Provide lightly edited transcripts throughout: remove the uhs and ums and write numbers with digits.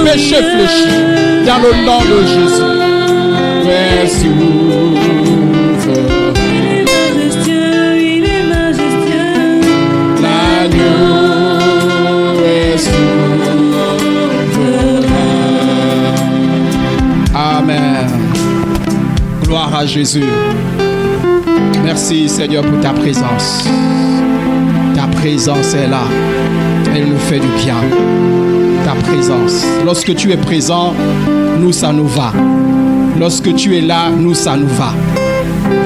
péché fléchi. Dans le nom de Jésus. Merci. Il est majestueux. L'agneau est souverain. Amen. Gloire à Jésus. Merci Seigneur pour ta présence. Ta présence est là. Elle nous fait du bien. Ta présence. Lorsque tu es présent, nous ça nous va. Lorsque tu es là, nous ça nous va.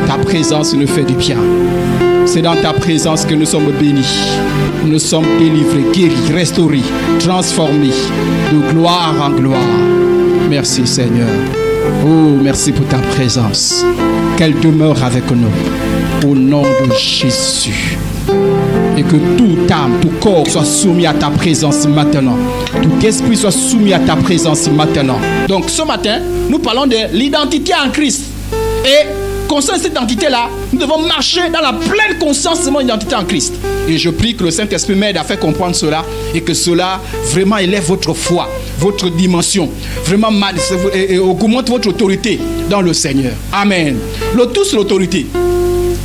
Ta présence nous fait du bien. C'est dans ta présence que nous sommes bénis. Nous sommes délivrés, guéris, restaurés, transformés de gloire en gloire. Merci Seigneur. Oh, merci pour ta présence. Qu'elle demeure avec nous. Au nom de Jésus. Et que toute âme, tout corps soit soumis à ta présence maintenant. Tout esprit soit soumis à ta présence maintenant. Donc ce matin, nous parlons de l'identité en Christ. Et concernant cette identité-là, nous devons marcher dans la pleine conscience de mon identité en Christ. Et je prie que le Saint-Esprit m'aide à faire comprendre cela et que cela vraiment élève votre foi, votre dimension, vraiment et augmente votre autorité dans le Seigneur. Amen. Le tout, c'est l'autorité.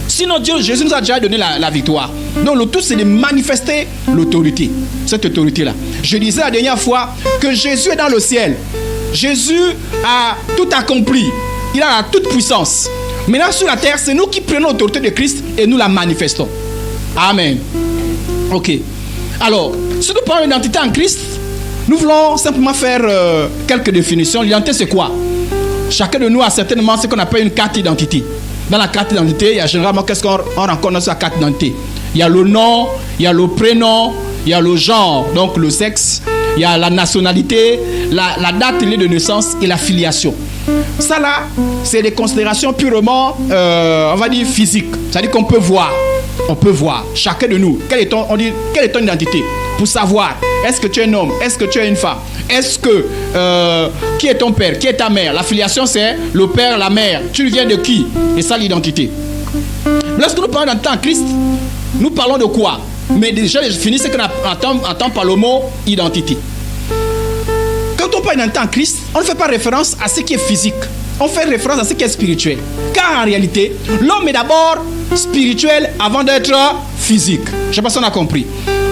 Sinon, Jésus nous a déjà donné la victoire. Donc, le tout, c'est de manifester l'autorité. Cette autorité-là. Je disais la dernière fois que Jésus est dans le ciel. Jésus a tout accompli. Il a la toute puissance. Maintenant, sur la terre, c'est nous qui prenons l'autorité de Christ et nous la manifestons. Amen. Ok. Alors, si nous parlons d'identité en Christ, nous voulons simplement faire quelques définitions. L'identité, c'est quoi? Chacun de nous a certainement ce qu'on appelle une carte d'identité. Dans la carte d'identité, il y a généralement qu'est-ce qu'on rencontre sur la carte d'identité. Il y a le nom, il y a le prénom, il y a le genre, donc le sexe, il y a la nationalité, la date de naissance et la filiation. Ça là, c'est des considérations purement, on va dire, physiques. C'est-à-dire qu'on peut voir. On peut voir, chacun de nous, quelle est ton identité? Pour savoir, est-ce que tu es un homme? Est-ce que tu es une femme? Est-ce que, qui est ton père? Qui est ta mère? La filiation, c'est le père, la mère. Tu viens de qui? Et ça, l'identité. Lorsque nous parlons d'identité en Christ, nous parlons de quoi? Mais déjà, je finis ce qu'on entend par le mot identité. Quand on parle d'identité en Christ, on ne fait pas référence à ce qui est physique. On fait référence à ce qui est spirituel. Car en réalité, l'homme est d'abord spirituel avant d'être physique. Je ne sais pas si on a compris.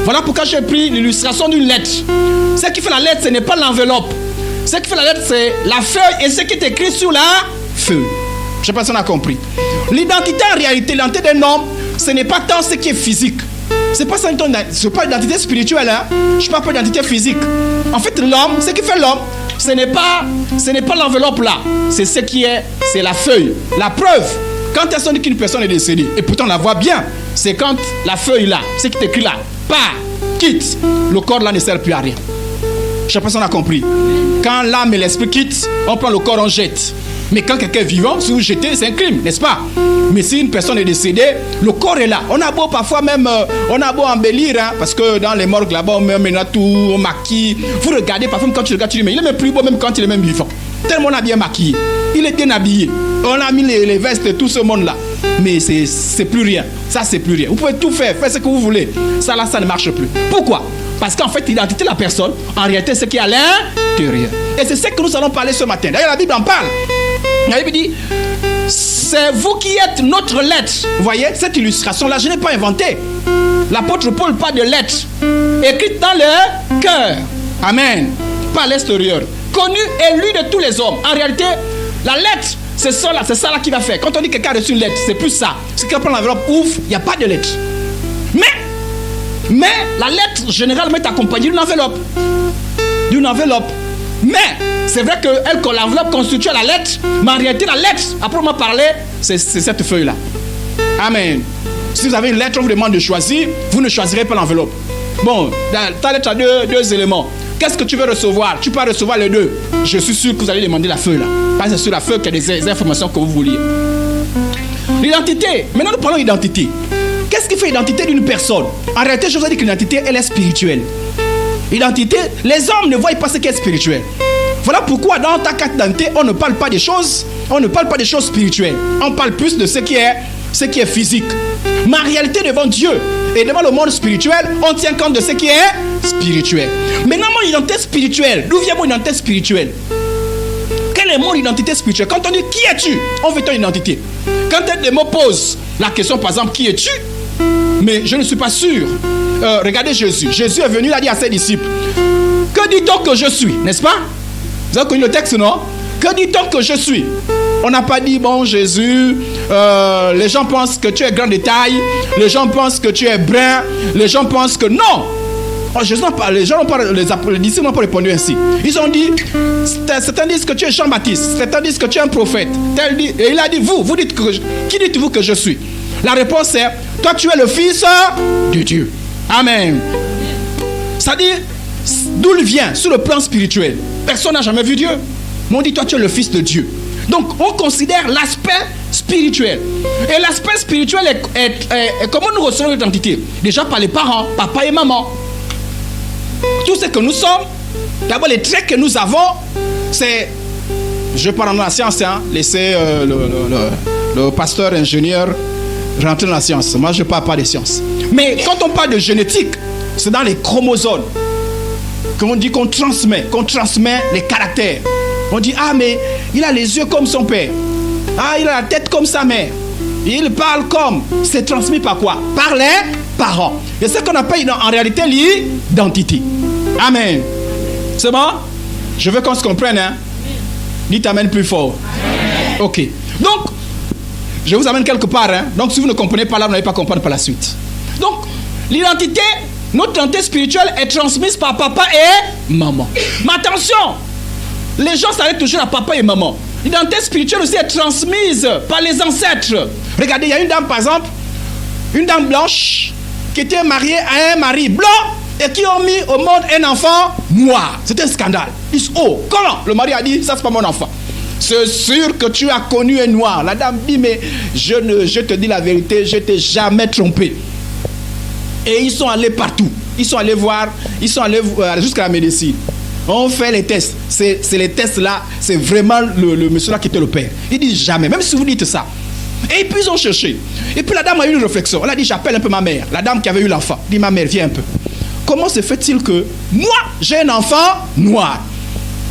Voilà pourquoi j'ai pris l'illustration d'une lettre. Ce qui fait la lettre, ce n'est pas l'enveloppe. Ce qui fait la lettre, c'est la feuille et ce qui est écrit sur la feuille. Je ne sais pas si on a compris. L'identité en réalité, l'identité d'un homme, ce n'est pas tant ce qui est physique. C'est pas ça, c'est pas l'identité spirituelle, hein? Je parle pas d'identité physique. En fait, l'homme, ce qui fait l'homme, ce n'est pas l'enveloppe là. C'est ce qui est, c'est la feuille. La preuve, quand est-ce qu'on dit qu'une personne est décédée, et pourtant on la voit bien, c'est quand la feuille là, ce qui est écrit là, quitte, le corps là ne sert plus à rien. Je sais pas si on a compris. Quand l'âme et l'esprit quittent, on prend le corps, on jette. Mais quand quelqu'un est vivant, si vous jetez, c'est un crime, n'est-ce pas? Mais si une personne est décédée, le corps est là. On a beau parfois même, on a beau embellir, hein, parce que dans les morgues là-bas, on met maintenant tout, on maquille. Vous regardez, parfois quand tu regardes, tu dis, mais il est même plus beau même quand il est même vivant. Tellement on a bien maquillé. Il est bien habillé. On a mis les vestes de tout ce monde-là. Mais c'est plus rien. Ça, c'est plus rien. Vous pouvez tout faire, faites ce que vous voulez. Ça là, ça ne marche plus. Pourquoi? Parce qu'en fait, l'identité de la personne, en réalité, c'est ce qui est à l'intérieur. Et c'est ce que nous allons parler ce matin. D'ailleurs, la Bible en parle. La Bible dit, c'est vous qui êtes notre lettre. Vous voyez, cette illustration-là, je n'ai pas inventé. L'apôtre Paul parle de lettre, écrite dans le cœur. Amen. Pas à l'extérieur. Connu et lu de tous les hommes. En réalité, la lettre, c'est ça là qui va faire. Quand on dit que quelqu'un a reçu une lettre, c'est plus ça. C'est qu'on prend l'enveloppe, ouvre, il n'y a pas de lettre. Mais la lettre, généralement, est accompagnée d'une enveloppe. Mais c'est vrai que l'enveloppe constitue la lettre, mais en réalité, la lettre, à proprement parler, c'est cette feuille-là. Amen. Si vous avez une lettre, on vous demande de choisir, vous ne choisirez pas l'enveloppe. Bon, ta lettre a deux éléments. Qu'est-ce que tu veux recevoir? Tu peux recevoir les deux. Je suis sûr que vous allez demander la feuille là. Parce que c'est sur la feuille qu'il y a des informations que vous vouliez. L'identité. Maintenant, nous parlons d'identité. Qu'est-ce qui fait l'identité d'une personne? En réalité, je vous ai dit que l'identité, elle est spirituelle. Identité, les hommes ne voient pas ce qui est spirituel. Voilà pourquoi dans ta carte d'identité, on ne parle pas des choses spirituelles. On parle plus de ce qui est physique. Mais en réalité, devant Dieu, Et devant le monde spirituel, on tient compte de ce qui est spirituel. Maintenant, mon identité spirituelle, d'où vient mon identité spirituelle? Quelle est mon identité spirituelle? Quand on dit qui es-tu, on veut ton identité. Quand un me pose la question, par exemple, qui es-tu? Mais je ne suis pas sûr. Regardez Jésus. Jésus est venu, il a dit à ses disciples, que dit-on que je suis? N'est-ce pas? Vous avez connu le texte, non? Que dit-on que je suis? On n'a pas dit, bon Jésus, les gens pensent que tu es grand de taille, les gens pensent que tu es brun, les gens pensent que non. Oh, Jésus n'a pas, les gens n'ont pas, les disciples n'ont pas répondu ainsi. Ils ont dit, certains disent que tu es Jean-Baptiste, certains disent que tu es un prophète. Et il a dit, vous dites que, qui dites-vous que je suis? La réponse est, toi tu es le fils de Dieu. Amen. C'est-à-dire, d'où il vient sur le plan spirituel? Personne n'a jamais vu Dieu. Mais on dit, toi tu es le fils de Dieu. Donc on considère l'aspect spirituel. Et l'aspect spirituel est comment nous recevons l'identité? Déjà par les parents, papa et maman. Tout ce que nous sommes, d'abord les traits que nous avons, c'est, je parle dans la science, hein, laissez le pasteur ingénieur rentrer dans la science. Moi je ne parle pas des sciences. Mais quand on parle de génétique, c'est dans les chromosomes qu'on dit qu'on transmet les caractères. On dit, ah mais il a les yeux comme son père. Ah, il a la tête comme sa mère. Il parle comme. C'est transmis par quoi? Par les parents. Et c'est ce qu'on appelle en réalité l'identité. Amen. C'est bon? Je veux qu'on se comprenne. Hein? Dites amen plus fort. Amen. Ok. Donc, je vous amène quelque part. Hein? Donc, si vous ne comprenez pas là, vous n'allez pas comprendre par la suite. Donc, l'identité, notre identité spirituelle est transmise par papa et maman. Mais attention! Les gens s'arrêtent toujours à papa et maman. L'identité spirituelle aussi est transmise par les ancêtres. Regardez, il y a une dame, par exemple, une dame blanche qui était mariée à un mari blanc et qui ont mis au monde un enfant noir. C'est un scandale. Ils disent, oh, comment? Le mari a dit, ça c'est pas mon enfant. C'est sûr que tu as connu un noir. La dame dit, mais je te dis la vérité, je t'ai jamais trompé. Et ils sont allés partout. Ils sont allés voir, jusqu'à la médecine. On fait les tests. C'est les tests là, c'est vraiment le monsieur là qui était le père. Il dit jamais, même si vous dites ça. Et puis ils ont cherché. Et puis la dame a eu une réflexion. Elle a dit, j'appelle un peu ma mère. La dame qui avait eu l'enfant. Dit, ma mère, viens un peu. Comment se fait-il que moi, j'ai un enfant noir?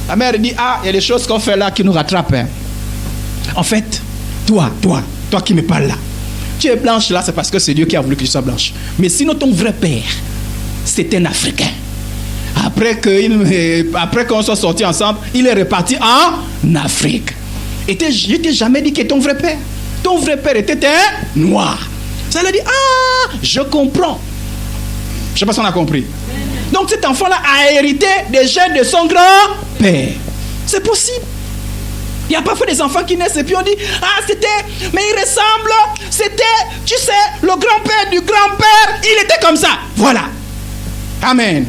La mère dit, ah, il y a des choses qu'on fait là qui nous rattrapent. Hein. En fait, toi qui me parles là, tu es blanche là, c'est parce que c'est Dieu qui a voulu que tu sois blanche. Mais sinon, ton vrai père, c'est un Africain. Après qu'on soit sortis ensemble, il est reparti en Afrique. Et je t'ai jamais dit que ton vrai père. Ton vrai père était un noir. Ça lui a dit, ah, je comprends. Je ne sais pas si on a compris. Donc cet enfant-là a hérité des gènes de son grand-père. C'est possible. Il y a parfois des enfants qui naissent et puis on dit, ah c'était, mais il ressemble, c'était, tu sais, le grand-père du grand-père, il était comme ça. Voilà. Amen.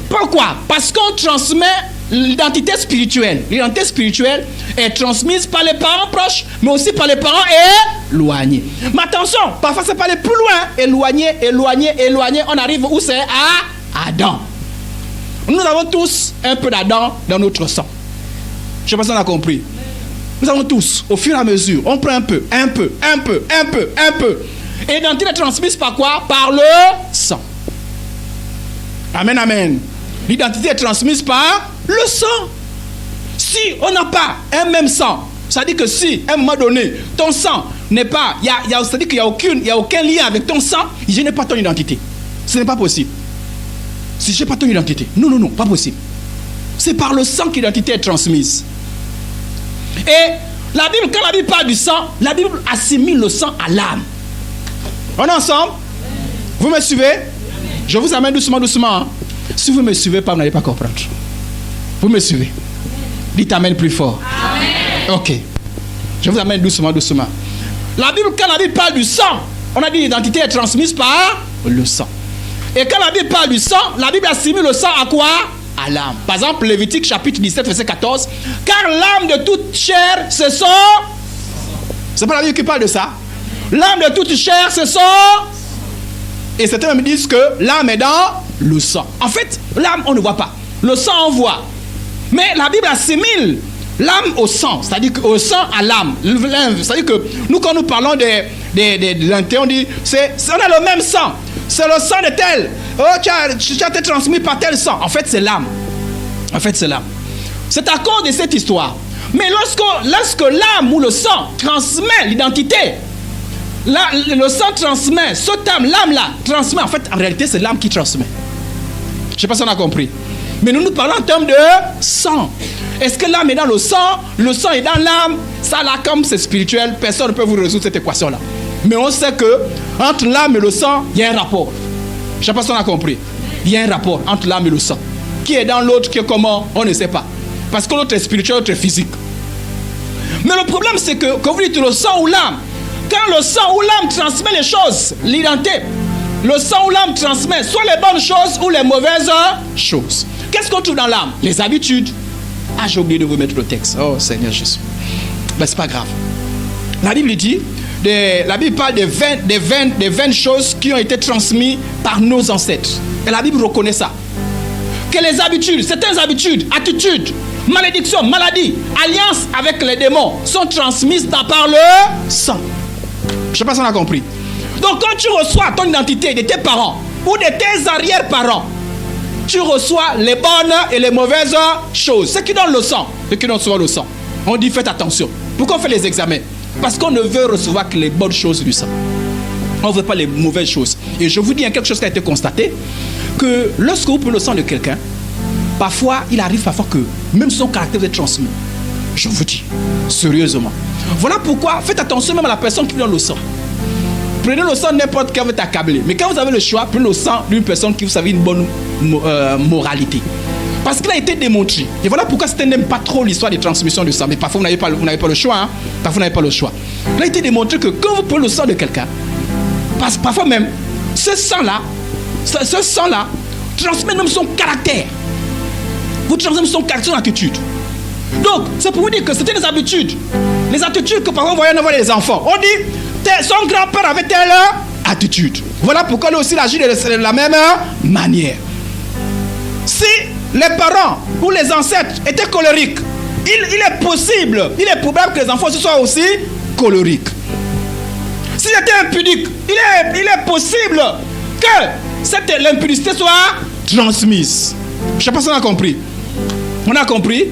Pourquoi? Parce qu'on transmet l'identité spirituelle. L'identité spirituelle est transmise par les parents proches, mais aussi par les parents éloignés. Mais attention, parfois c'est pas aller plus loin. Éloigné. On arrive où c'est? À Adam. Nous avons tous un peu d'Adam dans notre sang. Je ne sais pas si on a compris. Nous avons tous, au fur et à mesure, on prend un peu. Et l'identité est transmise par quoi? Par le sang. Amen, amen. L'identité est transmise par le sang. Si on n'a pas un même sang, ça dit que si, à un moment donné, ton sang n'est pas... c'est-à-dire qu'il n'y a aucun lien avec ton sang, je n'ai pas ton identité. Ce n'est pas possible. Si je n'ai pas ton identité. Non, pas possible. C'est par le sang que l'identité est transmise. Et la Bible, quand la Bible parle du sang, la Bible assimile le sang à l'âme. On est ensemble? Vous me suivez? Je vous amène doucement. Hein? Si vous ne me suivez pas, vous n'allez pas comprendre. Vous me suivez? Dites amen plus fort. Amen. Ok. Je vous amène doucement. La Bible, quand la Bible parle du sang, on a dit l'identité est transmise par le sang. Et quand la Bible parle du sang, la Bible assimile le sang à quoi? À l'âme. Par exemple, Lévitique chapitre 17, verset 14. Car l'âme de toute chair, ce sont... C'est pas la Bible qui parle de ça. L'âme de toute chair, ce sont... Et certains me disent que l'âme est dans le sang. En fait, l'âme, on ne voit pas. Le sang, on voit. Mais la Bible assimile l'âme au sang. C'est-à-dire au sang à l'âme. C'est-à-dire que nous, quand nous parlons de l'intérieur, on dit, on a le même sang. c'est le sang de tel. Oh, tu as été transmis par tel sang. En fait, c'est l'âme. C'est à cause de cette histoire. Mais lorsque l'âme ou le sang transmet l'identité, le sang transmet, cette âme, l'âme là, transmet. En fait, en réalité, c'est l'âme qui transmet. Je ne sais pas si on a compris. Mais nous parlons en termes de sang. Est-ce que l'âme est dans le sang est dans l'âme? Ça là, comme c'est spirituel, personne ne peut vous résoudre cette équation-là. Mais on sait que entre l'âme et le sang, il y a un rapport. Je ne sais pas si on a compris. Il y a un rapport entre l'âme et le sang. Qui est dans l'autre, qui est comment? On ne sait pas. Parce que l'autre est spirituel, l'autre est physique. Mais le problème, c'est que quand vous dites le sang ou l'âme, quand le sang ou l'âme transmet les choses, l'identité, le sang ou l'âme transmet soit les bonnes choses ou les mauvaises choses. Qu'est-ce qu'on trouve dans l'âme? Les habitudes. Ah, j'ai oublié de vous mettre le texte. Oh, Seigneur Jésus. Ben, c'est pas grave. La Bible dit, la Bible parle des 20 choses qui ont été transmises par nos ancêtres. Et la Bible reconnaît ça. Que les habitudes, certaines habitudes, attitudes, malédictions, maladies, alliances avec les démons sont transmises par le sang. Je ne sais pas si on a compris. Donc quand tu reçois ton identité de tes parents ou de tes arrière-parents, tu reçois les bonnes et les mauvaises choses. Ceux qui donnent le sang, ceux qui donnent souvent le sang. On dit faites attention. Pourquoi on fait les examens? Parce qu'on ne veut recevoir que les bonnes choses du sang. On ne veut pas les mauvaises choses. Et je vous dis, il y a quelque chose qui a été constaté, que lorsque vous prenez le sang de quelqu'un, parfois, il arrive parfois que même son caractère vous est transmis. Je vous dis, sérieusement. Voilà pourquoi, faites attention même à la personne qui donne le sang. Prenez le sang n'importe qui veut t'accabler. Mais quand vous avez le choix, prenez le sang d'une personne qui vous savez une bonne moralité. Parce qu'il a été démontré. Et voilà pourquoi certains n'aiment pas trop l'histoire des transmissions du sang. Mais parfois, vous n'avez pas le choix. Hein? Parfois, vous n'avez pas le choix. Il a été démontré que quand vous prenez le sang de quelqu'un, parfois même, ce sang-là transmet même son caractère. Vous transmettez son caractère, son attitude. Donc, c'est pour vous dire que c'était des habitudes. Les attitudes que parfois, vous voyez avoir les enfants. On dit, son grand-père avait telle attitude. Voilà pourquoi lui aussi il agit de la même manière. Si les parents ou les ancêtres étaient colériques, il est probable que les enfants soient aussi colériques. S'ils étaient impudiques, il est possible que l'impudicité soit transmise. Je ne sais pas si on a compris. On a compris?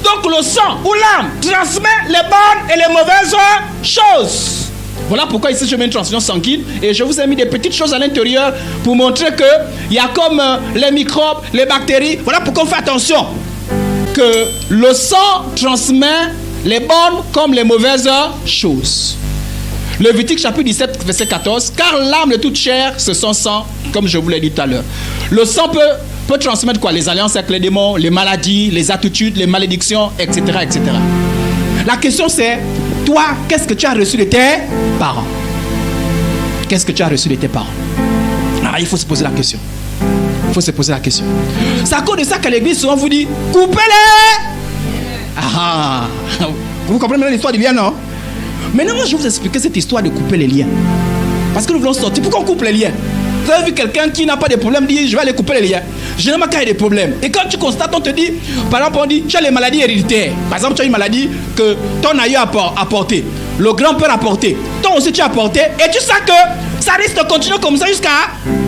Donc le sang ou l'âme transmet les bonnes et les mauvaises choses. Voilà pourquoi ici je mets une transfusion sanguine et je vous ai mis des petites choses à l'intérieur pour montrer qu'il y a comme les microbes, les bactéries. Voilà pourquoi on fait attention que le sang transmet les bonnes comme les mauvaises choses. Lévitique chapitre 17 verset 14. Car l'âme de toute chair c'est son sang, comme je vous l'ai dit tout à l'heure. Le sang peut transmettre quoi? Les alliances avec les démons, les maladies, les attitudes, les malédictions, etc., etc. La question c'est, toi, qu'est-ce que tu as reçu de tes parents? Qu'est-ce que tu as reçu de tes parents? Alors, il faut se poser la question. Il faut se poser la question. C'est à cause de ça que l'église souvent vous dit, coupez-les! Ah, vous comprenez maintenant l'histoire du lien, non? Maintenant, moi, je vais vous expliquer cette histoire de couper les liens. Parce que nous voulons sortir. Pourquoi on coupe les liens? Vous avez vu quelqu'un qui n'a pas de problème dit je vais aller couper les liens. Généralement quand il y a des problèmes. Et quand tu constates, on te dit, par exemple, on dit tu as les maladies héréditaires. Par exemple, tu as une maladie que ton aïeux a porté, le grand-père a porté, toi aussi tu as porté, et tu sais que ça risque de continuer comme ça jusqu'à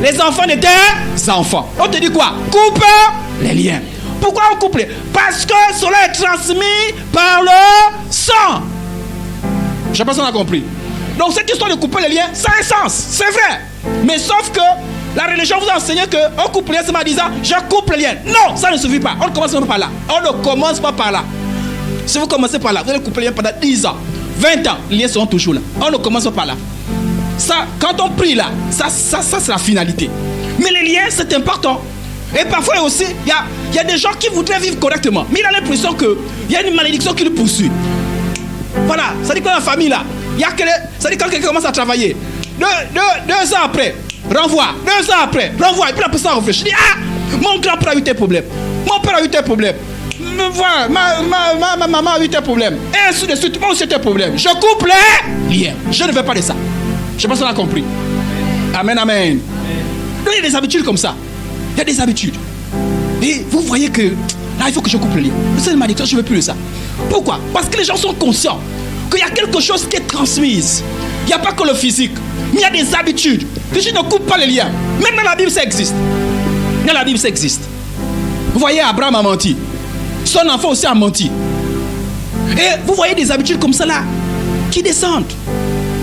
les enfants de tes enfants. On te dit quoi? Coupe les liens. Pourquoi on coupe les? Parce que cela est transmis par le sang. Je ne sais pas si on a compris. Donc cette histoire de couper les liens, ça a un sens, c'est vrai. Mais sauf que la religion vous a enseigné qu'on coupe les liens, c'est en disant je coupe les liens. Non, ça ne suffit pas. On ne commence pas par là. On ne commence pas par là. Si vous commencez par là, vous allez couper les liens pendant 10 ans, 20 ans, les liens seront toujours là. On ne commence pas par là. Ça, quand on prie là, ça c'est la finalité. Mais les liens, c'est important. Et parfois aussi, il y a des gens qui voudraient vivre correctement. Mais il a l'impression qu'il y a une malédiction qui le poursuit. Voilà, ça dit que dans la famille là, ça dit quand quelqu'un commence à travailler, deux ans après, renvoi, 2 ans après, renvoi, et puis après ça on réfléchit. Je dis, mon grand-père a eu tes problèmes, mon père a eu tes problèmes, voilà, ma maman a eu tes problèmes, et ainsi de suite, moi aussi tes problèmes. Je coupe les liens, je ne veux pas de ça. Je ne sais pas si on a compris. Amen, amen. Donc il y a des habitudes comme ça, il y a des habitudes. Et vous voyez que là il faut que je coupe les liens. C'est une malédiction, je ne veux plus de ça. Pourquoi? Parce que les gens sont conscients qu'il y a quelque chose qui est transmise. Il n'y a pas que le physique, mais il y a des habitudes. Tu ne coupes pas les liens. Même dans la Bible, ça existe. Dans la Bible, ça existe. Vous voyez, Abraham a menti. Son enfant aussi a menti. Et vous voyez des habitudes comme ça là, qui descendent.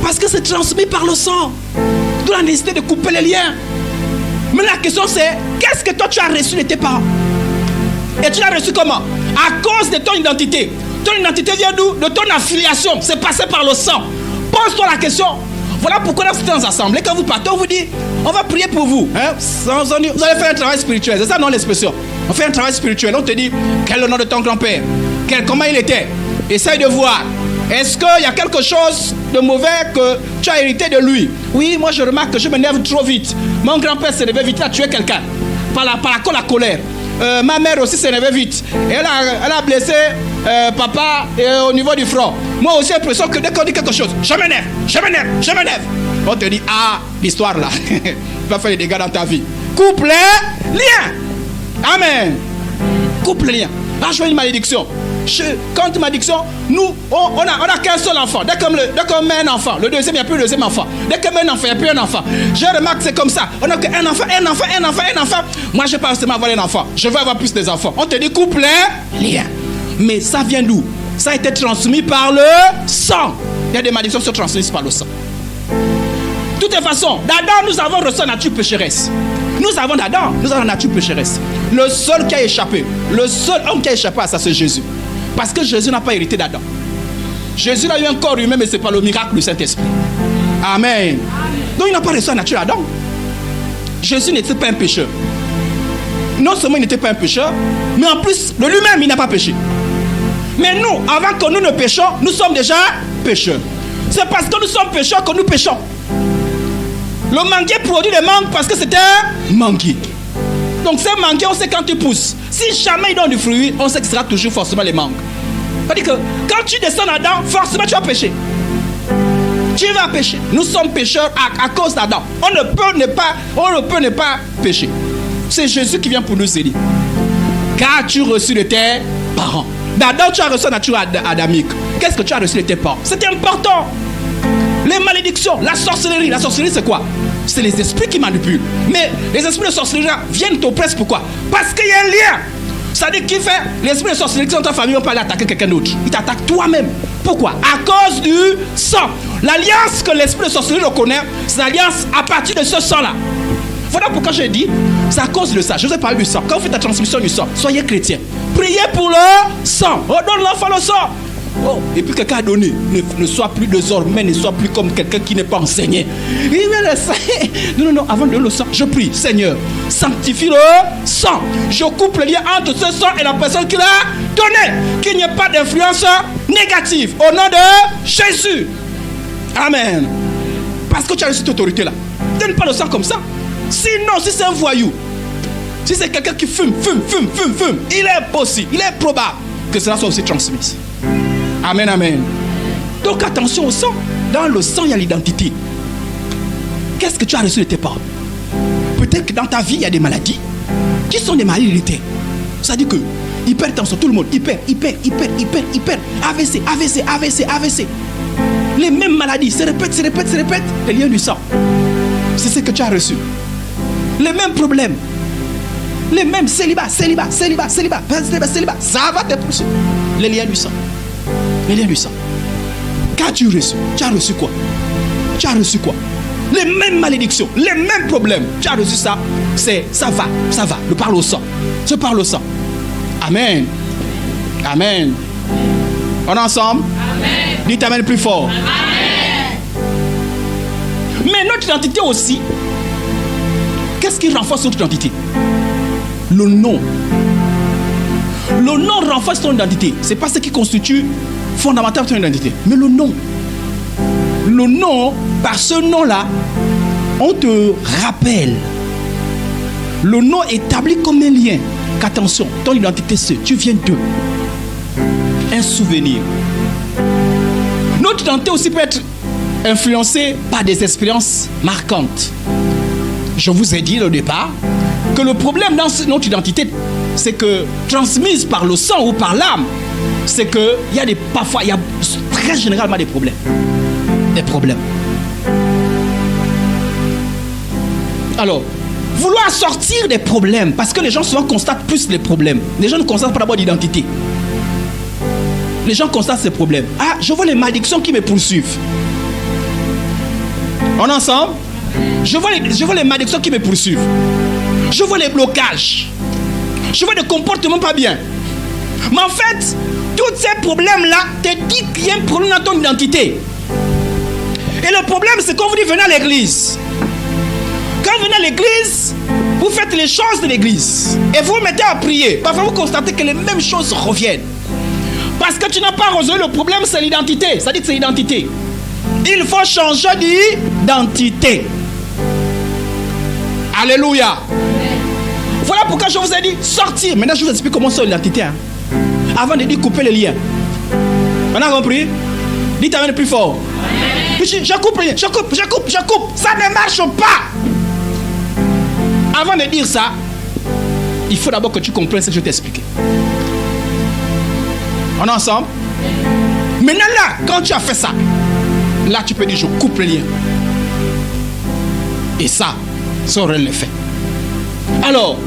Parce que c'est transmis par le sang. D'où la nécessité de couper les liens. Mais la question c'est, qu'est-ce que toi tu as reçu de tes parents? Et tu l'as reçu comment? À cause de ton identité. Ton identité vient d'où? De ton affiliation. C'est passé par le sang. Pose-toi la question. Voilà pourquoi dans certaines assemblées, quand vous partez, on vous dit, on va prier pour vous. Hein? Vous allez faire un travail spirituel. C'est ça non l'expression? On fait un travail spirituel. On te dit, quel est le nom de ton grand-père? Comment il était? Essaye de voir. Est-ce qu'il y a quelque chose de mauvais que tu as hérité de lui? Oui, moi je remarque que je m'énerve trop vite. Mon grand-père s'énervait vite, il a tué quelqu'un. Par la colère. Ma mère aussi s'énervait vite. Elle a blessé papa au niveau du front. Moi aussi, j'ai l'impression que dès qu'on dit quelque chose, je m'énerve. On te dit, ah, l'histoire là, il va faire des dégâts dans ta vie. Coupe les liens. Amen. Coupe les liens. Là, je vois une malédiction. Quand une malédiction, nous, on a qu'un seul enfant. Dès qu'on met un enfant, le deuxième, il n'y a plus le deuxième enfant. Dès qu'on met un enfant, il n'y a plus un enfant. Je remarque que c'est comme ça. On n'a qu'un enfant. Moi, je ne veux pas forcément avoir un enfant. Je veux avoir plus des enfants. On te dit couple les liens. Mais ça vient d'où? Ça a été transmis par le sang. Il y a des malédictions qui sont transmises par le sang. De toute façon, d'Adam, nous avons reçu la nature pécheresse. Nous avons la nature pécheresse. Le seul qui a échappé, le seul homme qui a échappé à ça, c'est Jésus. Parce que Jésus n'a pas hérité d'Adam. Jésus a eu un corps humain, mais ce n'est pas le miracle du Saint-Esprit. Amen. Donc il n'a pas reçu la nature d'Adam. Jésus n'était pas un pécheur. Non seulement il n'était pas un pécheur, mais en plus, de lui-même, il n'a pas péché. Mais nous, avant que nous ne péchons, nous sommes déjà pécheurs. C'est parce que nous sommes pécheurs que nous péchons. Le manguier produit des mangues parce que c'est un manguier. Donc ces manguiers, on sait quand ils poussent. Si jamais ils donnent du fruit, on sait que ce sera toujours forcément les mangues. C'est-à-dire que quand tu descends là-dedans, forcément tu vas pécher. Tu vas pécher. Nous sommes pécheurs à cause d'Adam. On ne peut ne pas pécher. C'est Jésus qui vient pour nous aider. Qu'as-tu reçu de tes parents? D'Adam, tu as reçu la nature adamique. Qu'est-ce que tu as reçu de tes parents? C'est important. Les malédictions, la sorcellerie. La sorcellerie, c'est quoi? C'est les esprits qui manipulent. Mais les esprits de sorcellerie viennent t'oppresser. Pourquoi? Parce qu'il y a un lien. C'est-à-dire qu'il fait l'esprit de sorcellerie qui sont dans ta famille, on peut aller attaquer quelqu'un d'autre. Il t'attaque toi-même. Pourquoi? À cause du sang. L'alliance que l'esprit de sorcellerie reconnaît, c'est l'alliance à partir de ce sang-là. Voilà pourquoi j'ai dit, c'est à cause de ça. Je vous ai parlé du sang. Quand vous faites la transmission du sang, soyez chrétien. Priez pour le sang. Redonne l'enfant le sang. Oh, et puis quelqu'un a donné, ne soit plus désormais, ne soit plus comme quelqu'un qui n'est pas enseigné. Il met le sang. Non, avant de donner le sang, je prie, Seigneur, sanctifie le sang. Je coupe le lien entre ce sang et la personne qui l'a donné. Qu'il n'y ait pas d'influence négative. Au nom de Jésus. Amen. Parce que tu as reçu cette autorité-là. Donne pas le sang comme ça. Sinon, si c'est un voyou, si c'est quelqu'un qui fume, il est possible, il est probable que cela soit aussi transmis. Amen, amen. Donc attention au sang. Dans le sang, il y a l'identité. Qu'est-ce que tu as reçu de tes parents? Peut-être que dans ta vie, il y a des maladies qui sont des maladies héréditaires. C'est-à-dire que hypertension, tout le monde, hyper. AVC. Les mêmes maladies se répètent. Les liens du sang. C'est ce que tu as reçu. Les mêmes problèmes. Les mêmes célibat. Ça va te poursuivre. Les liens du sang. Les liens du sang. Qu'as-tu reçu? Tu as reçu quoi? Les mêmes malédictions, les mêmes problèmes. Tu as reçu ça. Ça va. Le parle au sang. Je parle au sang. Amen. On est ensemble? Amen. Dites amen plus fort. Amen. Mais notre identité aussi. Qu'est-ce qui renforce notre identité? Le nom. Le nom renforce ton identité. Ce n'est pas ce qui constitue fondamental ton identité. Mais le nom. Le nom, par ce nom-là, on te rappelle. Le nom établit comme un lien. Qu'attention, ton identité c'est, tu viens d'eux. Un souvenir. Notre identité aussi peut être influencée par des expériences marquantes. Je vous ai dit au départ que le problème dans notre identité, c'est que transmise par le sang ou par l'âme, c'est que parfois il y a très généralement des problèmes. Alors, vouloir sortir des problèmes, parce que les gens souvent constatent plus les problèmes. Les gens ne constatent pas d'abord l'identité. Les gens constatent ces problèmes. Ah, je vois les malédictions qui me poursuivent. On est ensemble? Je vois les malédictions qui me poursuivent. Je vois les blocages. Je vois des comportements pas bien. Mais en fait, tous ces problèmes-là te disent qu'il y a un problème dans ton identité. Et le problème, c'est quand vous dites venez à l'église. Quand vous venez à l'église, vous faites les choses de l'église. Et vous vous mettez à prier. Parfois, vous constatez que les mêmes choses reviennent. Parce que tu n'as pas résolu le problème, c'est l'identité. Ça dit que c'est l'identité. Il faut changer d'identité. Alléluia. Voilà pourquoi je vous ai dit sortir. Maintenant, je vous explique comment c'est l'identité. Avant de dire couper les liens. On a compris? Dites avec le plus fort. Je coupe. Ça ne marche pas. Avant de dire ça, il faut d'abord que tu comprennes ce que je t'ai expliqué. On est ensemble? Maintenant là, quand tu as fait ça, là tu peux dire je coupe les liens. Et ça aurait le fait. Alors,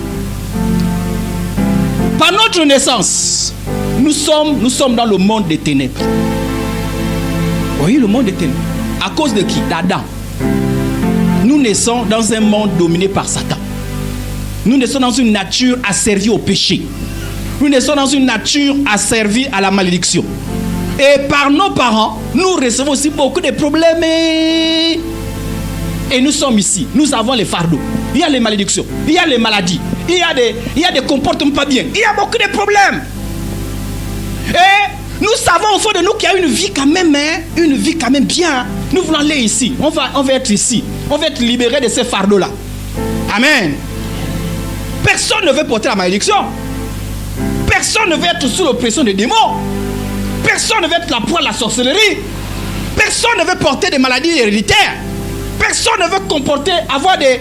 par notre naissance, nous sommes dans le monde des ténèbres. Oui, le monde des ténèbres. À cause de qui? D'Adam. Nous naissons dans un monde dominé par Satan. Nous naissons dans une nature asservie au péché. Nous naissons dans une nature asservie à la malédiction. Et par nos parents, nous recevons aussi beaucoup de problèmes. Et nous sommes ici. Nous avons les fardeaux. Il y a les malédictions. Il y a les maladies. Il y a des comportements pas bien. Il y a beaucoup de problèmes. Et nous savons au fond de nous qu'il y a une vie quand même, une vie quand même bien. Nous voulons aller ici. On va être ici. On va être libérés de ces fardeaux-là. Amen. Personne ne veut porter la malédiction. Personne ne veut être sous l'oppression des démons. Personne ne veut être la proie de la sorcellerie. Personne ne veut porter des maladies héréditaires. Personne ne veut avoir des...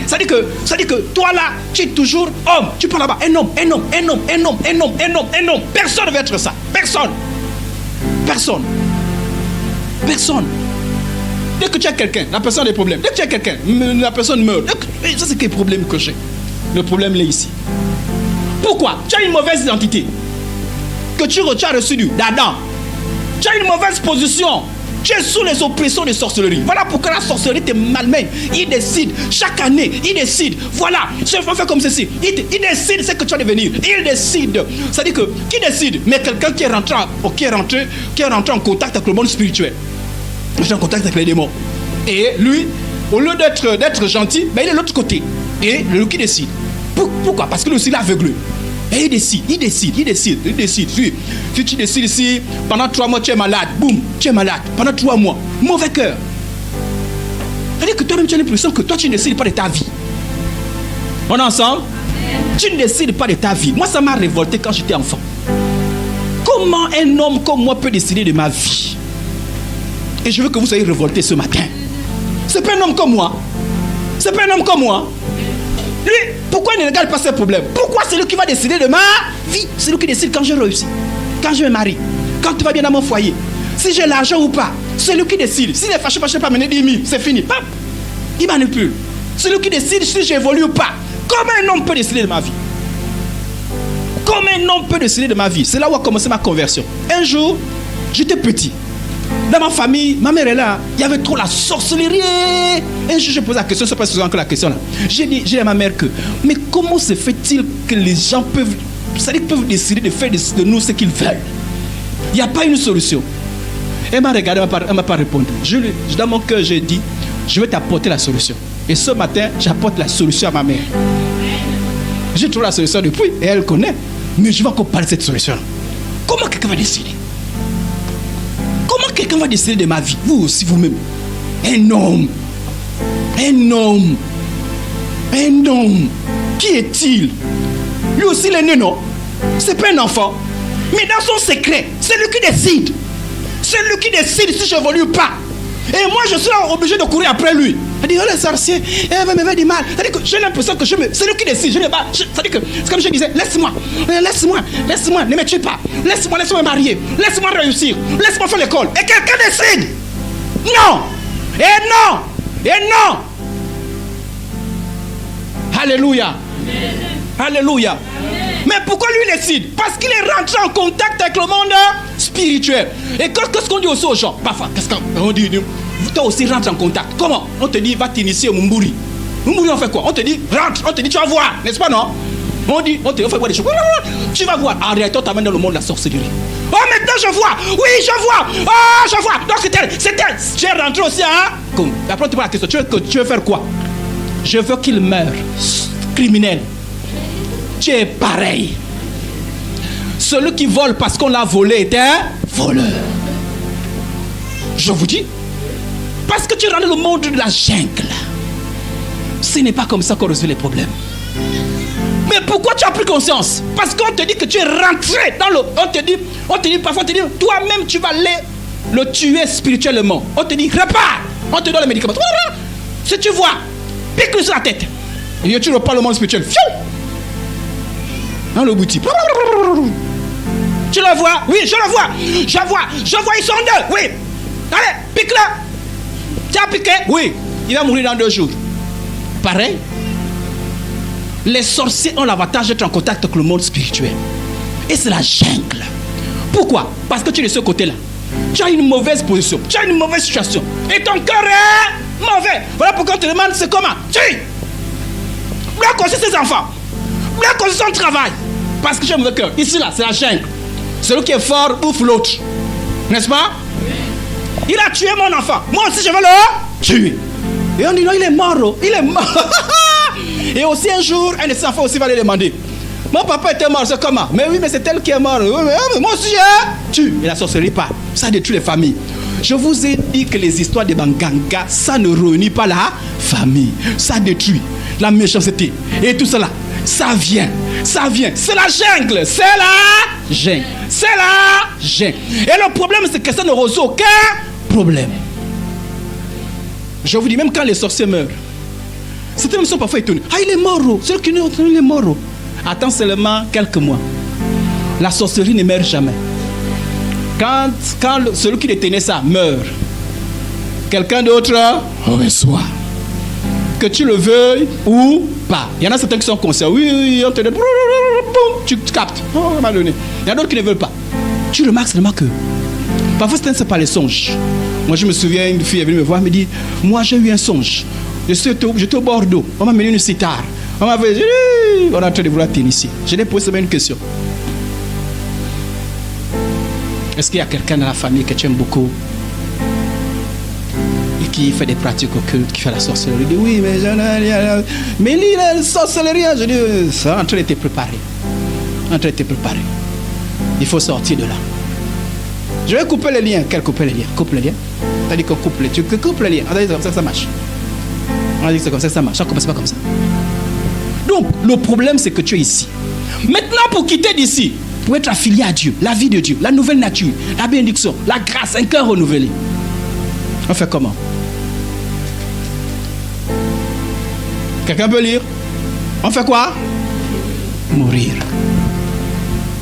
Ça dit que toi là, tu es toujours homme. Tu parles là-bas, un homme. Personne ne veut être ça. Personne. Dès que tu as quelqu'un, la personne a des problèmes. Dès que tu as quelqu'un, la personne meurt. Ça c'est quel problème que j'ai? Le problème est ici. Pourquoi? Tu as une mauvaise identité que tu as reçue d'Adam. Tu as une mauvaise position. Tu es sous les oppressions de sorcellerie. Voilà pourquoi la sorcellerie te malmène. Il décide, chaque année, il décide. Voilà, je vais faire comme ceci. Il décide ce que tu vas devenir. Il décide. C'est-à-dire que, qui décide? Mais quelqu'un qui est rentré en contact avec le monde spirituel. Il est en contact avec les démons. Et lui, au lieu d'être gentil, ben il est de l'autre côté. Et lui qui décide. Pourquoi? Parce que lui aussi il est aveuglé. Et il décide. Si tu décides ici, pendant 3 mois tu es malade, boum, tu es malade. Pendant 3 mois, mauvais cœur. C'est-à-dire que toi-même tu as l'impression que toi tu ne décides pas de ta vie. On est ensemble? Tu ne décides pas de ta vie. Moi ça m'a révolté quand j'étais enfant. Comment un homme comme moi peut décider de ma vie? Et je veux que vous soyez révoltés ce matin. C'est pas un homme comme moi. Lui, pourquoi il ne regarde pas ses problèmes? Pourquoi c'est lui qui va décider de ma vie? C'est lui qui décide quand je réussis, quand je me marie, quand tout va bien dans mon foyer, si j'ai l'argent ou pas. C'est lui qui décide. S'il est fâché, je ne peux pas mener 10 000, c'est fini. Pap, il manipule. C'est lui qui décide si j'évolue ou pas. Comment un homme peut décider de ma vie? C'est là où a commencé ma conversion. Un jour, j'étais petit. Dans ma famille, ma mère est là. Il y avait trop la sorcellerie. Un jour, je posé la question, c'est pas souvent que la question là. J'ai dit à ma mère que, mais comment se fait-il que les gens peuvent décider de faire de nous ce qu'ils veulent? Il n'y a pas une solution. Elle m'a regardé, elle ne m'a pas répondu. Dans mon cœur, j'ai dit, je vais t'apporter la solution. Et ce matin, j'apporte la solution à ma mère. J'ai trouvé la solution depuis et elle connaît. Mais je vais encore parler de cette solution. Comment quelqu'un va décider? Comment quelqu'un va décider de ma vie? Vous aussi, vous-même. Un homme. Qui est-il? Lui aussi, il est né, non? C'est pas un enfant. Mais dans son secret, c'est lui qui décide. C'est lui qui décide si j'évolue ou pas. Et moi, je suis obligé de courir après lui. Il dit, oh le sorcier, elle va me faire du mal. C'est-à-dire que j'ai l'impression que c'est lui qui décide. C'est-à-dire que, c'est comme je disais, laisse-moi, ne me tue pas. Laisse-moi me marier. Laisse-moi réussir. Laisse-moi faire l'école. Et quelqu'un décide. Non. Alléluia. Alléluia. Mais pourquoi lui décide? Parce qu'il est rentré en contact avec le monde spirituel. Et qu'est-ce qu'on dit aussi aux gens? Parfois, qu'est-ce qu'on dit? Toi aussi rentre en contact. Comment? On te dit, va t'initier au Mumburi. Mumburi, on fait quoi? On te dit, rentre. On te dit, tu vas voir. N'est-ce pas, non? On fait voir des choses. Tu vas voir. En réalité, on t'amène dans le monde de la sorcellerie. Oh, maintenant je vois. Oui, je vois. Oh, je vois. Donc c'est elle. Tu es rentré aussi, hein? Comme. Après, tu vois la question. Tu veux faire quoi? Je veux qu'il meure. Criminel. Tu es pareil. Celui qui vole parce qu'on l'a volé est un voleur. Je vous dis. Parce que tu es rentré dans le monde de la jungle. Ce n'est pas comme ça qu'on résout les problèmes. Mais pourquoi tu as pris conscience? Parce qu'on te dit que tu es rentré dans le... On te dit parfois, on te dit, toi-même tu vas le tuer spirituellement. On te dit, répare. On te donne le médicament. Si tu vois, pique-le sur la tête. Et tu repars le monde spirituel. Fiou! Dans le boutique. Tu le vois? Oui, je le vois. Je vois, ils sont deux. Oui. Allez, pique-le. Tu as piqué? Oui. Il va mourir dans 2 jours. Pareil. Les sorciers ont l'avantage d'être en contact avec le monde spirituel. Et c'est la jungle. Pourquoi? Parce que tu es de ce côté-là. Tu as une mauvaise position. Tu as une mauvaise situation. Et ton cœur est mauvais. Voilà pourquoi on te demande c'est comment. Tu bloque aussi ses enfants. Bloque aussi son travail. Parce que j'ai un mauvais cœur. Ici, là, c'est la jungle. Celui qui est fort bouffe l'autre. N'est-ce pas? Il a tué mon enfant. Moi aussi, je vais le tuer. Et on dit non, il est mort. Il est mort. Et aussi un jour, un de ses enfants aussi va lui demander. Mon papa était mort, c'est comment? Mais oui, mais c'est elle qui est morte. Mais moi aussi, hein? Tu. Et la sorcellerie part. Ça détruit les familles. Je vous ai dit que les histoires des Banganga, ça ne réunit pas la famille. Ça détruit la méchanceté. Et tout cela, ça vient. C'est la jungle. C'est la jungle. C'est la jungle. Et le problème, c'est que ça ne résout aucun problème. Je vous dis, même quand les sorciers meurent, certains même sont parfois étonnés. Ah, il est mort. Celui qui il est mort. Attends seulement quelques mois. La sorcellerie ne meurt jamais. Quand celui qui détenait ça meurt, quelqu'un d'autre reçoit. Que tu le veuilles ou pas. Il y en a certains qui sont conscients. Oui, on te dit, tu captes. Oh, mal donné. Il y en a d'autres qui ne veulent pas. Tu remarques seulement que parfois, c'est pas les songes. Moi, je me souviens, une fille est venue me voir, elle me dit, moi, j'ai eu un songe. J'étais au Bordeaux. On m'a mené une cithare. On m'a dit, on est en train de vouloir t'initier. Je l'ai posé une question. Est-ce qu'il y a quelqu'un dans la famille que tu aimes beaucoup et qui fait des pratiques occultes, qui fait la sorcellerie? Il dit, oui, mais lui, la sorcellerie, je dis, ça en train de te préparer. Il faut sortir de là. Je vais couper les liens. Quel couper les liens? Coupe les liens. T'as dit qu'on coupe les liens. Tu coupes les liens. On a dit comme ça que ça marche. On a dit que c'est comme ça que ça marche. Ça commence pas comme ça. Donc, le problème, c'est que tu es ici. Maintenant, pour quitter d'ici, pour être affilié à Dieu, la vie de Dieu, la nouvelle nature, la bénédiction, la grâce, un cœur renouvelé, on fait comment? Quelqu'un peut lire? On fait quoi? Mourir.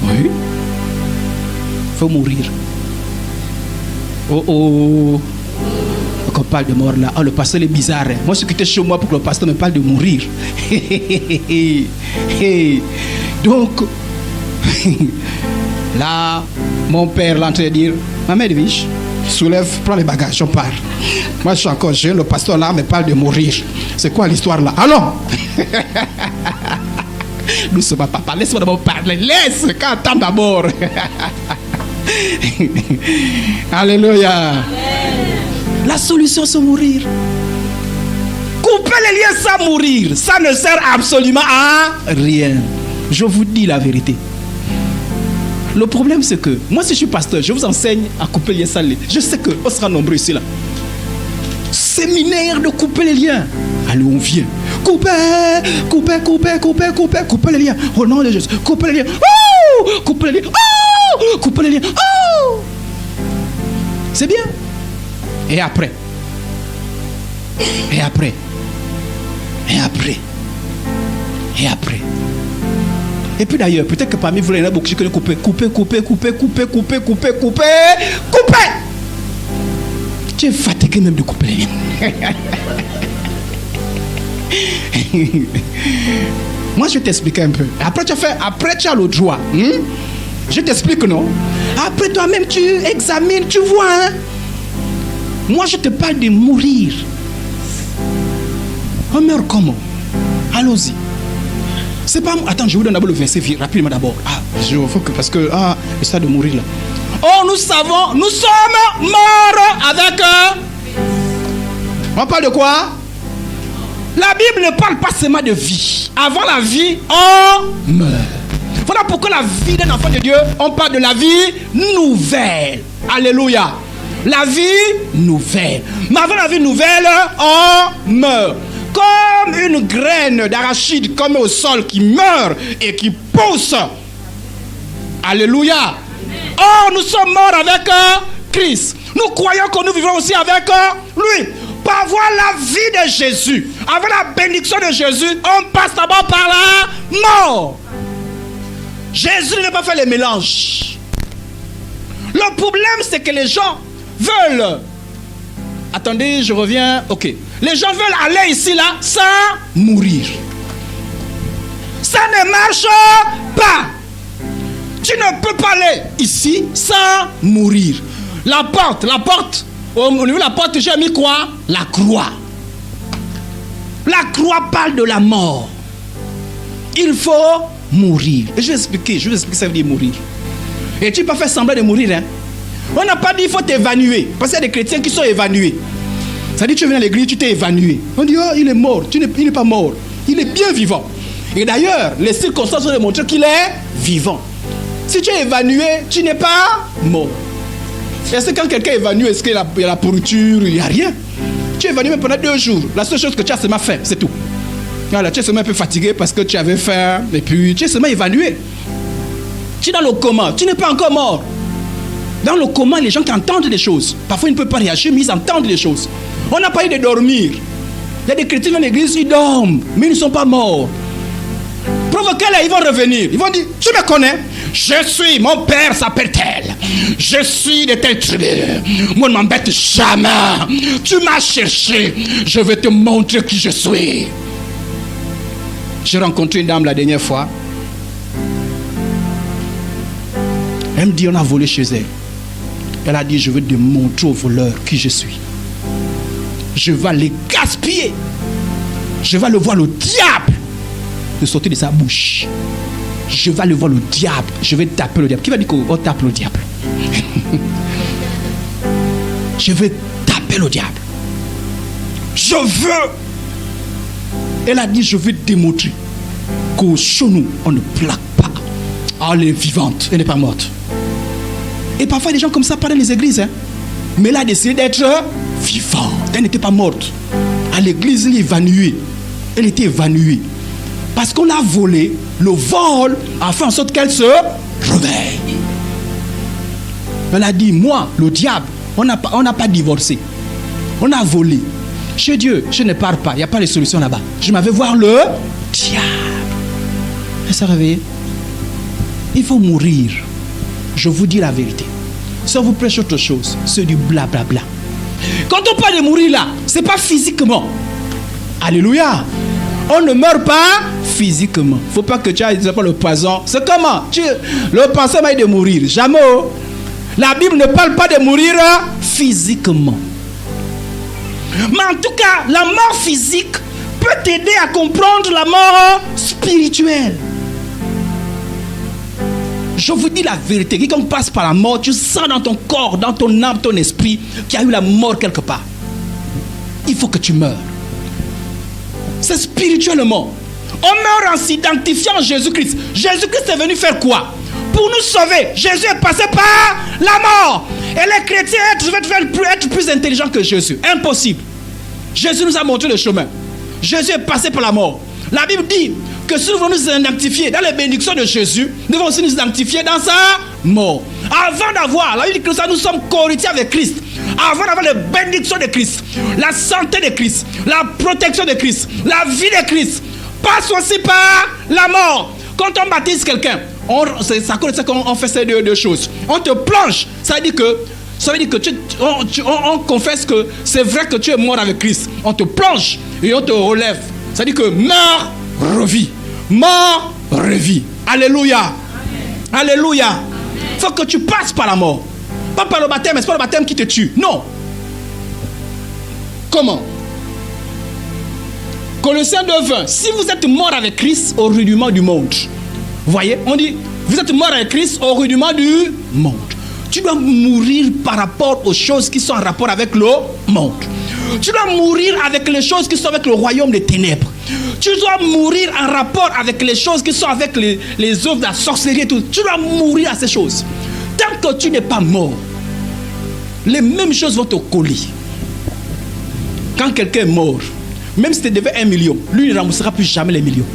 Oui. Il faut mourir. Oh. Quand on parle de mort là, le pasteur est bizarre. Moi, je suis quitté chez moi pour que le pasteur me parle de mourir. Donc, là, mon père l'a en train de dire, ma mère Edwige, soulève, prends les bagages, on part. Moi, je suis encore jeune, le pasteur là me parle de mourir. C'est quoi l'histoire là? Allons! Nous sommes papa, laisse-moi d'abord parler, laisse, quand attends d'abord. Alléluia. La solution, c'est mourir. Couper les liens sans mourir, ça ne sert absolument à rien. Je vous dis la vérité. Le problème, c'est que moi, si je suis pasteur, je vous enseigne à couper les liens sans liens. Je sais qu'on sera nombreux ici là. Séminaire de couper les liens. Allez, on vient. Couper les liens. Au nom de Jésus. Couper les liens. Oh! Couper les liens. Oh! Couper les liens. Oh! C'est bien. Et après. Et puis d'ailleurs, peut-être que parmi vous, il y en a beaucoup qui connaissent couper. Tu es fatigué même de couper les liens. Moi, je vais t'expliquer un peu. Après, tu as le droit. Je t'explique, non? Après, toi-même, tu examines, tu vois. Hein? Moi, je te parle de mourir. On meurt comment? Allons-y. C'est pas... Attends, je vous donne d'abord le verset rapidement d'abord. Je faut que... Parce que... le stade de mourir là. Oh, nous savons, nous sommes morts avec... On parle de quoi? La Bible ne parle pas seulement de vie. Avant la vie, on meurt. Voilà pourquoi la vie d'un enfant de Dieu, on parle de la vie nouvelle. Alléluia. La vie nouvelle. Mais avant la vie nouvelle, on meurt. Comme une graine d'arachide comme au sol qui meurt et qui pousse. Alléluia. Oh, nous sommes morts avec Christ. Nous croyons que nous vivons aussi avec lui. Pour avoir la vie de Jésus, avoir la bénédiction de Jésus, on passe d'abord par la mort. Jésus ne veut pas faire les mélanges. Le problème, c'est que les gens veulent... Attendez, je reviens. Ok. Les gens veulent aller ici, là, sans mourir. Ça ne marche pas. Tu ne peux pas aller ici sans mourir. La porte, au niveau de la porte, j'ai mis quoi? La croix. La croix parle de la mort. Il faut mourir. Et je vais expliquer ça veut dire mourir. Et tu ne peux pas faire semblant de mourir. Hein? On n'a pas dit qu'il faut t'évanouir. Parce qu'il y a des chrétiens qui sont évanouis. Ça dit que tu viens à l'église, tu t'es évanoui. On dit, oh, il est mort. Il n'est pas mort. Il est bien vivant. Et d'ailleurs, les circonstances ont démontré qu'il est vivant. Si tu es évanoui, tu n'es pas mort. Est-ce que quand quelqu'un est évanoui, est-ce qu'il y a la pourriture? Il n'y a rien. Tu es évanoui pendant 2 jours. La seule chose que tu as seulement faim, c'est tout. Voilà, tu es seulement un peu fatigué parce que tu avais faim. Et puis, tu es seulement évanoui. Tu es dans le coma. Tu n'es pas encore mort. Dans le coma, les gens qui entendent des choses. Parfois, ils ne peuvent pas réagir, mais ils entendent des choses. On n'a pas eu de dormir. Il y a des chrétiens dans l'église, ils dorment, mais ils ne sont pas morts. Provoquez-les, ils vont revenir. Ils vont dire, tu me connais? Je suis, mon père s'appelle tel. Je suis de telle tribu. Moi, ne m'embête jamais. Tu m'as cherché. Je vais te montrer qui je suis. J'ai rencontré une dame la dernière fois. Elle me dit, on a volé chez elle. Elle a dit, je veux démontrer aux voleurs qui je suis. Je vais les gaspiller. Je vais le voir le diable de sortir de sa bouche. Je vais le voir le diable. Je vais taper le diable. Qui va dire qu'on tape le diable? Je vais taper le diable. Je veux. Elle a dit, je vais démontrer qu'au genou, on ne plaque pas. Ah, elle est vivante, elle n'est pas morte. Et parfois, des gens comme ça parlent dans les églises. Hein? Mais elle a décidé d'être vivante. Elle n'était pas morte. À l'église, elle est évanouie. Elle était évanouie. Parce qu'on l'a volé, le vol a fait en sorte qu'elle se réveille. Elle a dit, moi, le diable, on n'a pas divorcé. On a volé. Chez Dieu, je ne pars pas. Il n'y a pas de solution là-bas. Je m'avais voir le diable. Elle s'est réveillée. Il faut mourir. Je vous dis la vérité. Si on vous prêche autre chose, c'est du blablabla. Quand on parle de mourir là, ce n'est pas physiquement. Alléluia. On ne meurt pas physiquement. Il ne faut pas que tu aies le poison. C'est comment? Le poison est de mourir. Jamais. La Bible ne parle pas de mourir physiquement. Mais en tout cas, la mort physique peut t'aider à comprendre la mort spirituelle. Je vous dis la vérité, quiconque passe par la mort, tu sens dans ton corps, dans ton âme, ton esprit, qu'il y a eu la mort quelque part. Il faut que tu meurs. C'est spirituellement. On meurt en s'identifiant à Jésus-Christ. Jésus-Christ est venu faire quoi? Pour nous sauver. Jésus est passé par la mort. Et les chrétiens veulent être plus intelligents que Jésus. Impossible. Jésus nous a montré le chemin. Jésus est passé par la mort. La Bible dit que si nous voulons nous identifier dans les bénédictions de Jésus, nous devons aussi nous identifier dans sa mort. Avant d'avoir, la Bible dit que nous sommes co-héritiers avec Christ. Avant d'avoir les bénédictions de Christ, la santé de Christ, la protection de Christ, la vie de Christ, passe aussi par la mort. Quand on baptise quelqu'un, ça qu'on fait ces deux choses. On te plonge, ça veut dire que on confesse que c'est vrai que tu es mort avec Christ. On te plonge et on te relève. Ça dit que mort, revit. Mort, revit. Alléluia. Amen. Alléluia. Il faut que tu passes par la mort. Pas par le baptême, c'est pas le baptême qui te tue. Non. Comment? Colossiens 2:20. Si vous êtes mort avec Christ au rudiment du monde. Vous voyez? On dit, vous êtes mort avec Christ au rudiment du monde. Tu dois mourir par rapport aux choses qui sont en rapport avec le monde. Tu dois mourir avec les choses qui sont avec le royaume des ténèbres. Tu dois mourir en rapport avec les choses qui sont avec les œuvres de la sorcellerie et tout. Tu dois mourir à ces choses. Tant que tu n'es pas mort, les mêmes choses vont te coller. Quand quelqu'un est mort, même si tu devais 1 million, lui ne remboursera plus jamais les millions.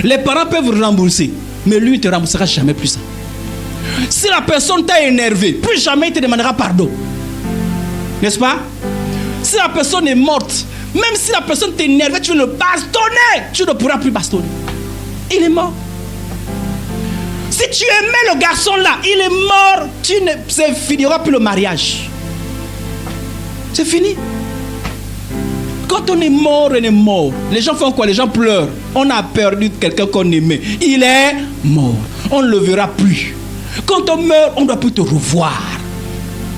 Les parents peuvent rembourser, mais lui ne te remboursera jamais plus ça. Si la personne t'a énervé, plus jamais il te demandera pardon. N'est-ce pas? Si la personne est morte, même si la personne t'énerve, tu veux le bastonner, tu ne pourras plus bastonner. Il est mort. Si tu aimais le garçon là, il est mort, tu ne finiras plus le mariage. C'est fini. Quand on est mort, on est mort. Les gens font quoi? Les gens pleurent. On a perdu quelqu'un qu'on aimait. Il est mort. On ne le verra plus. Quand on meurt, on ne doit plus te revoir.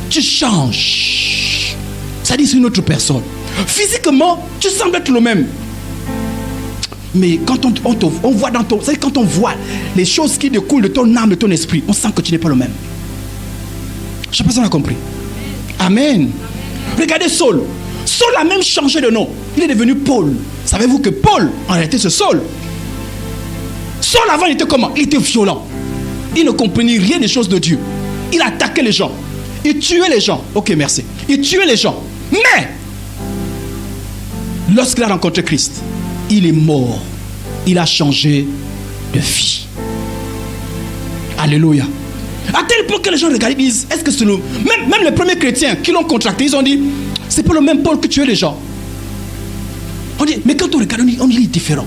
Tu changes. Ça dit c'est une autre personne. Physiquement, tu sembles être le même. Mais quand on voit dans ton... C'est quand on voit les choses qui découlent de ton âme, de ton esprit, on sent que tu n'es pas le même. Je ne sais pas si on a compris. Amen. Regardez Saul. Saul a même changé de nom. Il est devenu Paul. Savez-vous que Paul, en réalité, c'est Saul. Saul avant, il était comment? Il était violent. Il ne comprenait rien des choses de Dieu. Il attaquait les gens. Il tuait les gens. Ok, merci. Il tuait les gens. Mais, lorsqu'il a rencontré Christ, il est mort. Il a changé de vie. Alléluia. À tel point que les gens regardent et disent, est-ce que c'est le... Même les premiers chrétiens qui l'ont contracté, ils ont dit, c'est pas le même Paul que tuait les gens. On dit, mais quand on regarde, on dit, il est différent.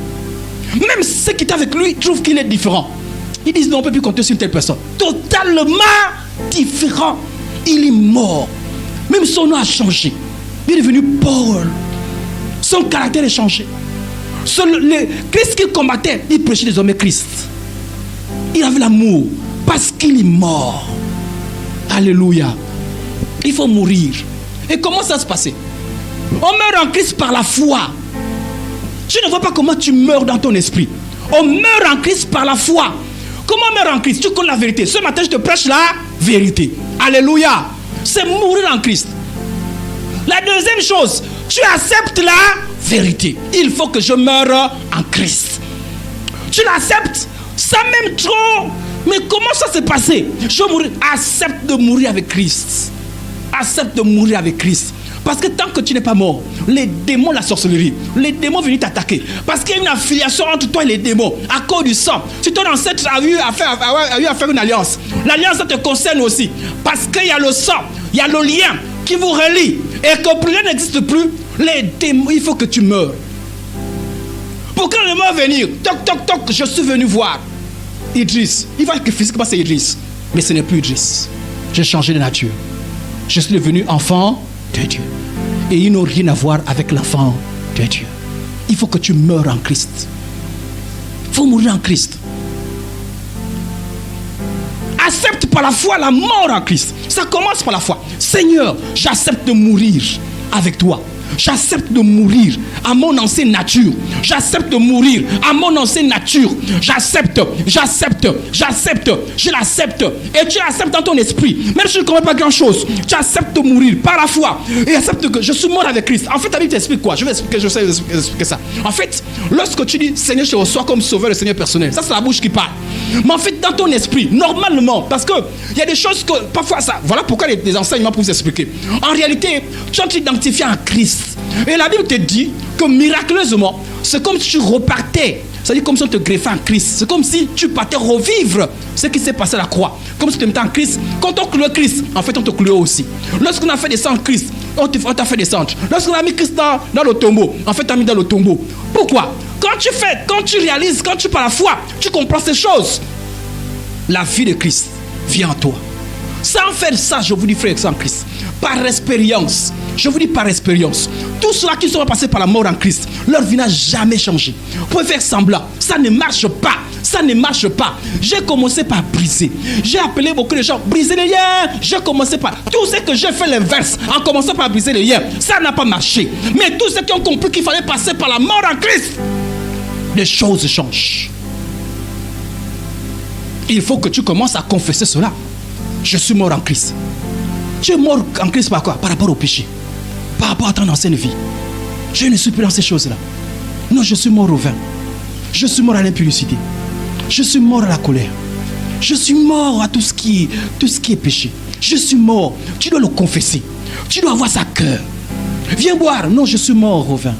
Même ceux qui étaient avec lui trouvent qu'il est différent. Ils disent, non, on ne peut plus compter sur une telle personne. Totalement différent. Il est mort. Même son nom a changé. Il est devenu Paul. Son caractère est changé. Christ qu'il combattait, il prêchait désormais Christ. Il avait l'amour parce qu'il est mort. Alléluia. Il faut mourir. Et comment ça se passait? On meurt en Christ par la foi. Tu ne vois pas comment tu meurs dans ton esprit. On meurt en Christ par la foi. Comment on meurt en Christ? Tu connais la vérité. Ce matin, je te prêche la vérité. Alléluia. C'est mourir en Christ. La deuxième chose, tu acceptes la vérité. Il faut que je meure en Christ. Tu l'acceptes sans même trop. Mais comment ça s'est passé? Je veux mourir. Accepte de mourir avec Christ. Accepte de mourir avec Christ. Parce que tant que tu n'es pas mort, les démons, la sorcellerie, les démons viennent t'attaquer. Parce qu'il y a une affiliation entre toi et les démons à cause du sang. Si ton ancêtre a eu à faire une alliance, l'alliance ça te concerne aussi. Parce qu'il y a le sang, il y a le lien qui vous relie. Et que plus rien n'existe plus, les démons, il faut que tu meurs. Pour quand le mort venir, toc toc toc, je suis venu voir Idriss. Il va que physiquement c'est Idriss. Mais ce n'est plus Idriss. J'ai changé de nature. Je suis devenu enfant de Dieu. Et ils n'ont rien à voir avec l'enfant de Dieu. Il faut que tu meurs en Christ. Il faut mourir en Christ. Accepte par la foi la mort en Christ. Ça commence par la foi. Seigneur, j'accepte de mourir avec toi. J'accepte de mourir à mon ancienne nature. J'accepte de mourir à mon ancienne nature. J'accepte. Je l'accepte. Et tu l'acceptes dans ton esprit. Même si tu ne comprends pas grand chose, tu acceptes de mourir par la foi. Et accepte que je suis mort avec Christ. En fait, la Bible t'explique quoi? Je vais expliquer ça. En fait, lorsque tu dis Seigneur, je te reçois comme sauveur et Seigneur personnel, ça c'est la bouche qui parle. Mais en fait, dans ton esprit, normalement, parce que il y a des choses que parfois ça. Voilà pourquoi les enseignements pour vous expliquer. En réalité, tu as t'identifié en Christ. Et la Bible te dit que miraculeusement, c'est comme si tu repartais. C'est-à-dire comme si on te greffait en Christ. C'est comme si tu partais revivre ce qui s'est passé à la croix. Comme si tu te mettais en Christ. Quand on clouait Christ, en fait on te clouait aussi. Lorsqu'on a fait descendre Christ, on t'a fait descendre. Lorsqu'on a mis Christ dans le tombeau, en fait on t'a mis dans le tombeau. Pourquoi? Quand tu réalises, quand tu par la foi, tu comprends ces choses. La vie de Christ vient en toi. Sans faire ça, je vous dis frère, sans Christ, par expérience, Je vous dis par expérience, tous ceux-là qui sont passés par la mort en Christ, leur vie n'a jamais changé. Vous pouvez faire semblant, ça ne marche pas. Ça ne marche pas. J'ai commencé par briser. J'ai appelé beaucoup de gens, briser les liens. J'ai commencé par... Tout ce que j'ai fait l'inverse, en commençant par briser les liens, ça n'a pas marché. Mais tous ceux qui ont compris qu'il fallait passer par la mort en Christ, les choses changent. Il faut que tu commences à confesser cela. Je suis mort en Christ. Tu es mort en Christ par quoi? Par rapport au péché. Par rapport à ton ancienne vie. Je ne suis plus dans ces choses-là. Non, je suis mort au vin. Je suis mort à l'impudicité. Je suis mort à la colère. Je suis mort à tout ce qui est péché. Je suis mort. Tu dois le confesser. Tu dois avoir ça à cœur. Viens boire. Non, je suis mort au vin.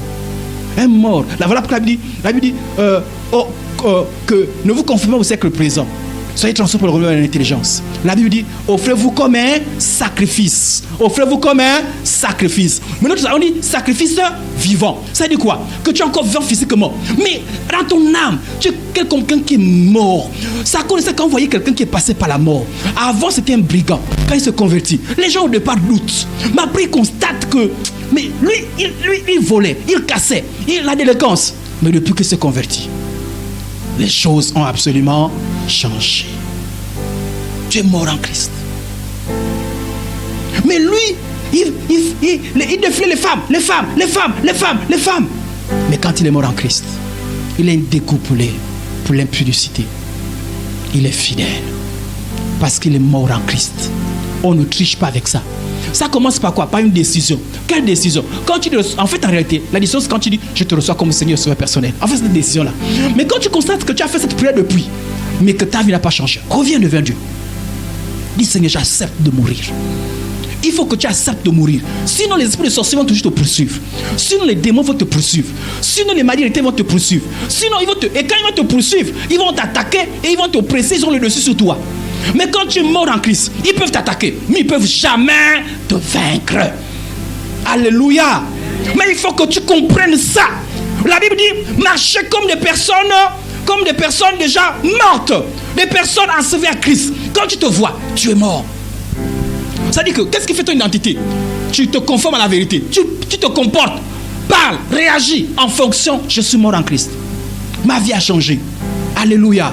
Un mort. Là, voilà pourquoi la Bible dit que ne vous conformez au siècle présent. Soyez transformés pour le royaume de l'intelligence. La Bible dit, offrez-vous comme un sacrifice. Offrez-vous comme un sacrifice. Mais nous, on dit sacrifice vivant. Ça dit quoi? Que tu es encore vivant physiquement. Mais dans ton âme, tu es quelqu'un qui est mort. Ça connaissait quand vous voyez quelqu'un qui est passé par la mort. Avant, c'était un brigand. Quand il se convertit, les gens au départ doutent. Mais après, ils constatent que mais lui, il volait, il cassait, il a la délinquance. Mais depuis qu'il s'est converti, les choses ont absolument changé. Tu es mort en Christ. Mais lui, il défiait les femmes. Mais quand il est mort en Christ, il est découplé pour l'impudicité. Il est fidèle. Parce qu'il est mort en Christ. On ne triche pas avec ça. Ça commence par quoi? Par une décision. Quelle décision? En fait, en réalité, la décision, c'est quand tu dis je te reçois comme Seigneur sauveur personnel. En fait, c'est une décision-là. Mais quand tu constates que tu as fait cette prière depuis, mais que ta vie n'a pas changé, reviens devant Dieu. Dis Seigneur, j'accepte de mourir. Il faut que tu acceptes de mourir. Sinon, les esprits de sorciers vont toujours te poursuivre. Sinon, les démons vont te poursuivre. Sinon, les maladies vont te poursuivre. Sinon, et quand ils vont te poursuivre, ils vont t'attaquer et ils vont te presser, ils ont le dessus sur toi. Mais quand tu es mort en Christ, ils peuvent t'attaquer, mais ils ne peuvent jamais te vaincre. Alléluia. Mais il faut que tu comprennes ça. La Bible dit, marchez comme des personnes déjà mortes. Des personnes ensevelies à Christ. Quand tu te vois, tu es mort. Ça dit que, qu'est-ce qui fait ton identité? Tu te conformes à la vérité. Tu te comportes, parles, réagis en fonction. Je suis mort en Christ. Ma vie a changé. Alléluia.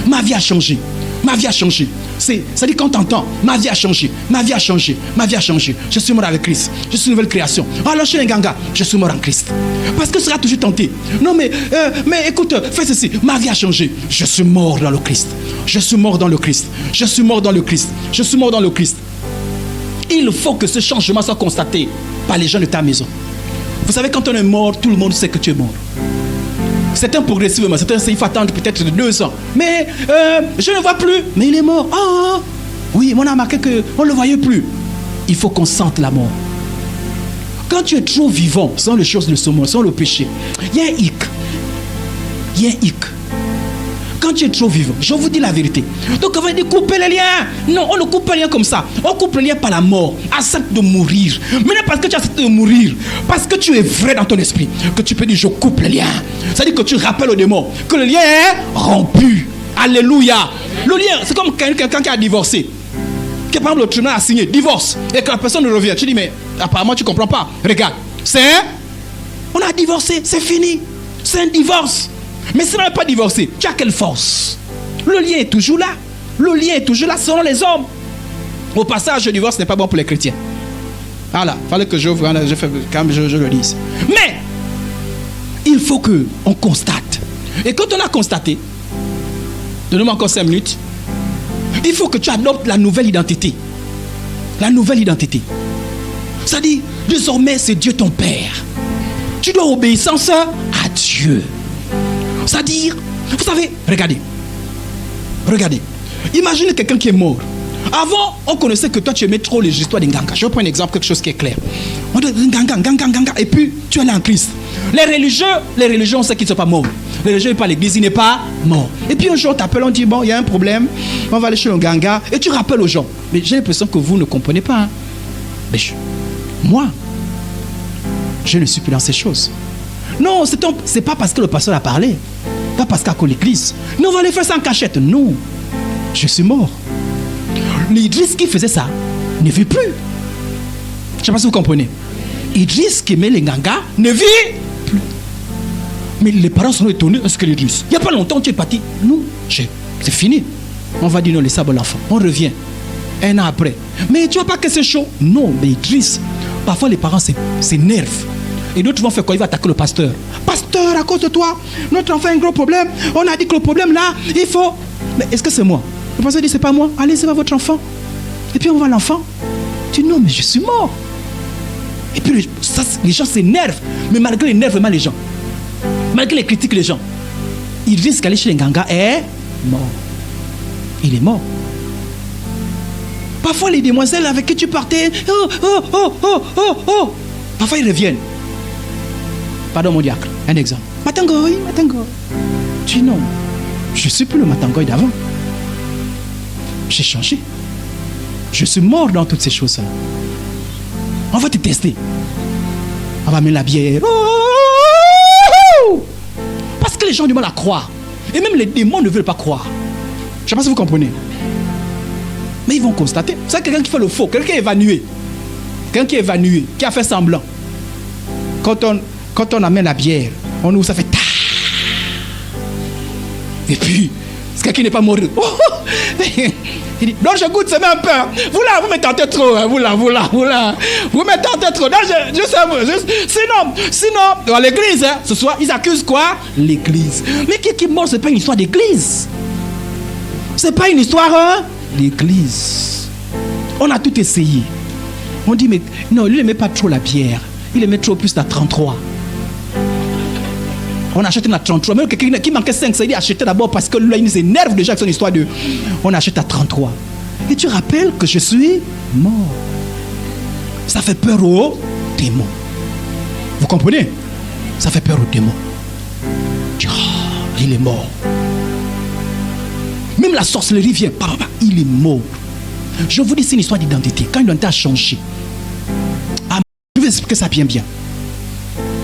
Ma vie a changé. Ma vie a changé. Ça dit quand tu entends, ma vie a changé. Ma vie a changé. Ma vie a changé. Je suis mort avec Christ. Je suis une nouvelle création. Alors je suis un ganga. Je suis mort en Christ. Parce que tu seras toujours tenté. Non mais écoute, fais ceci. Ma vie a changé. Je suis mort dans le Christ. Je suis mort dans le Christ. Je suis mort dans le Christ. Je suis mort dans le Christ. Il faut que ce changement soit constaté par les gens de ta maison. Vous savez, quand on est mort, tout le monde sait que tu es mort. Certains progressivement, certains il faut attendre peut-être 2 ans. Mais je ne le vois plus. Mais il est mort. Ah, oui, on a remarqué qu'on ne le voyait plus. Il faut qu'on sente la mort. Quand tu es trop vivant, sans les choses de ce monde, sans le péché, il y a un hic. Il y a un hic. Quand tu es trop vivant, je vous dis la vérité. Donc on va dire couper les liens. Non, on ne coupe pas les liens comme ça. On coupe les liens par la mort. Accepte de mourir. Mais non parce que tu acceptes de mourir, parce que tu es vrai dans ton esprit, que tu peux dire je coupe les liens. C'est-à-dire que tu rappelles au démon que le lien est rompu. Alléluia. Le lien, c'est comme quelqu'un qui a divorcé. Que par exemple le tribunal a signé divorce et que la personne revient. Tu dis mais apparemment tu ne comprends pas. Regarde, on a divorcé, c'est fini. C'est un divorce. Mais si on n'a pas divorcé, tu as quelle force? Le lien est toujours là. Le lien est toujours là selon les hommes. Au passage, le divorce n'est pas bon pour les chrétiens. Voilà, il fallait que je le dise. Mais, il faut qu'on constate. Et quand on a constaté, donne-moi encore 5 minutes, il faut que tu adoptes la nouvelle identité. La nouvelle identité. C'est-à-dire, désormais, c'est Dieu ton Père. Tu dois obéissance à Dieu. C'est-à-dire, vous savez, regardez. Imaginez quelqu'un qui est mort. Avant, on connaissait que toi, tu aimais trop les histoires des Nganga. Je vais prendre un exemple, quelque chose qui est clair. On dit Nganga, et puis tu es là en Christ. Les religieux, on sait qu'ils ne sont pas morts. Les religieux, ils parlent à l'église, il n'est pas mort. Et puis un jour, on t'appelle, on dit, bon, il y a un problème, on va aller chez le Nganga, et tu rappelles aux gens. Mais j'ai l'impression que vous ne comprenez pas. Hein. Mais moi, je ne suis plus dans ces choses. Non, c'est pas parce que le pasteur a parlé, pas parce qu'à l'église. Non, on va aller faire ça en cachette. Non, je suis mort. L'Idriss qui faisait ça ne vit plus. Je ne sais pas si vous comprenez. Idriss qui aimait les Nganga ne vit plus. Mais les parents sont étonnés. Est-ce que Idriss, il n'y a pas longtemps tu es parti? Non, c'est fini. On va dire non, les sables l'enfant. On revient. Un an après. Mais tu vois pas que c'est chaud? Non, mais Idriss, parfois les parents s'énervent. Et d'autres vont faire quoi? Ils vont attaquer le pasteur. Pasteur, à cause de toi, notre enfant a un gros problème. On a dit que le problème là, il faut. Mais est-ce que c'est moi? Le pasteur dit c'est pas moi. Allez, c'est pas votre enfant. Et puis on voit l'enfant. Tu dis non, mais je suis mort. Et puis les gens s'énervent. Mais malgré l'énervement, les gens, malgré les critiques, les gens, ils risquent d'aller chez les Nganga est mort. Il est mort. Parfois les demoiselles avec qui tu partais, parfois ils reviennent. Pardon mon diacre, un exemple. Matangoy. Tu dis non, je ne suis plus le Matangoy d'avant. J'ai changé. Je suis mort dans toutes ces choses-là. On va te tester. On va mettre la bière. Parce que les gens ont du mal à croire. Et même les démons ne veulent pas croire. Je ne sais pas si vous comprenez. Mais ils vont constater. C'est quelqu'un qui fait le faux, quelqu'un qui est évanoué. Quelqu'un qui est évanoué, qui a fait semblant. Quand on amène la bière, on ouvre, ça fait ta. Et puis, c'est quelqu'un qui n'est pas mort. Il dit, non, je goûte, c'est même peur. Vous là, vous me tentez trop. Hein, vous là. Vous me tentez trop. Non, sinon, dans l'église, hein, ce soir, ils accusent quoi? L'église. Mais qui est mort, c'est pas une histoire d'église. C'est pas une histoire d'église. On a tout essayé. On dit, mais non, lui, il n'aimait pas trop la bière. Il aimait trop plus la 33. On achète la 33. Même quelqu'un qui manquait 5, ça il dit acheter d'abord parce que là, il nous énerve déjà avec son histoire de. On achète la 33. Et tu rappelles que je suis mort. Ça fait peur aux démons. Vous comprenez? Ça fait peur aux démons. Il est mort. Même la sorcellerie vient. Il est mort. Je vous dis, c'est une histoire d'identité. Quand l'identité a changé, je vais expliquer ça bien.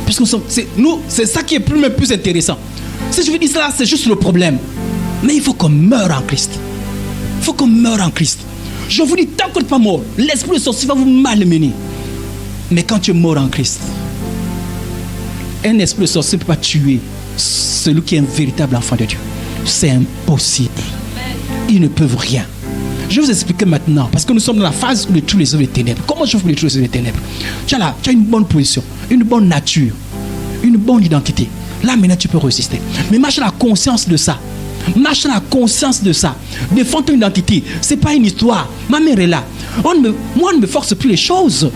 Parce que c'est ça qui est plus intéressant. Si je vous dis cela, c'est juste le problème. Mais il faut qu'on meure en Christ. Il faut qu'on meure en Christ. Je vous dis, tant que tu n'es pas mort, l'esprit de sorcier va vous malmener. Mais quand tu es mort en Christ, un esprit de sorcier ne peut pas tuer celui qui est un véritable enfant de Dieu. C'est impossible. Ils ne peuvent rien. Je vais vous expliquer maintenant, parce que nous sommes dans la phase où tous les œuvres des ténèbres. Comment je fais les choses des ténèbres? Tu as une bonne position, une bonne nature, une bonne identité. Là maintenant tu peux résister. Mais marche dans la conscience de ça. Marche dans la conscience de ça. Défends ton identité. C'est pas une histoire. Ma mère est là. Moi, on ne me force plus les choses.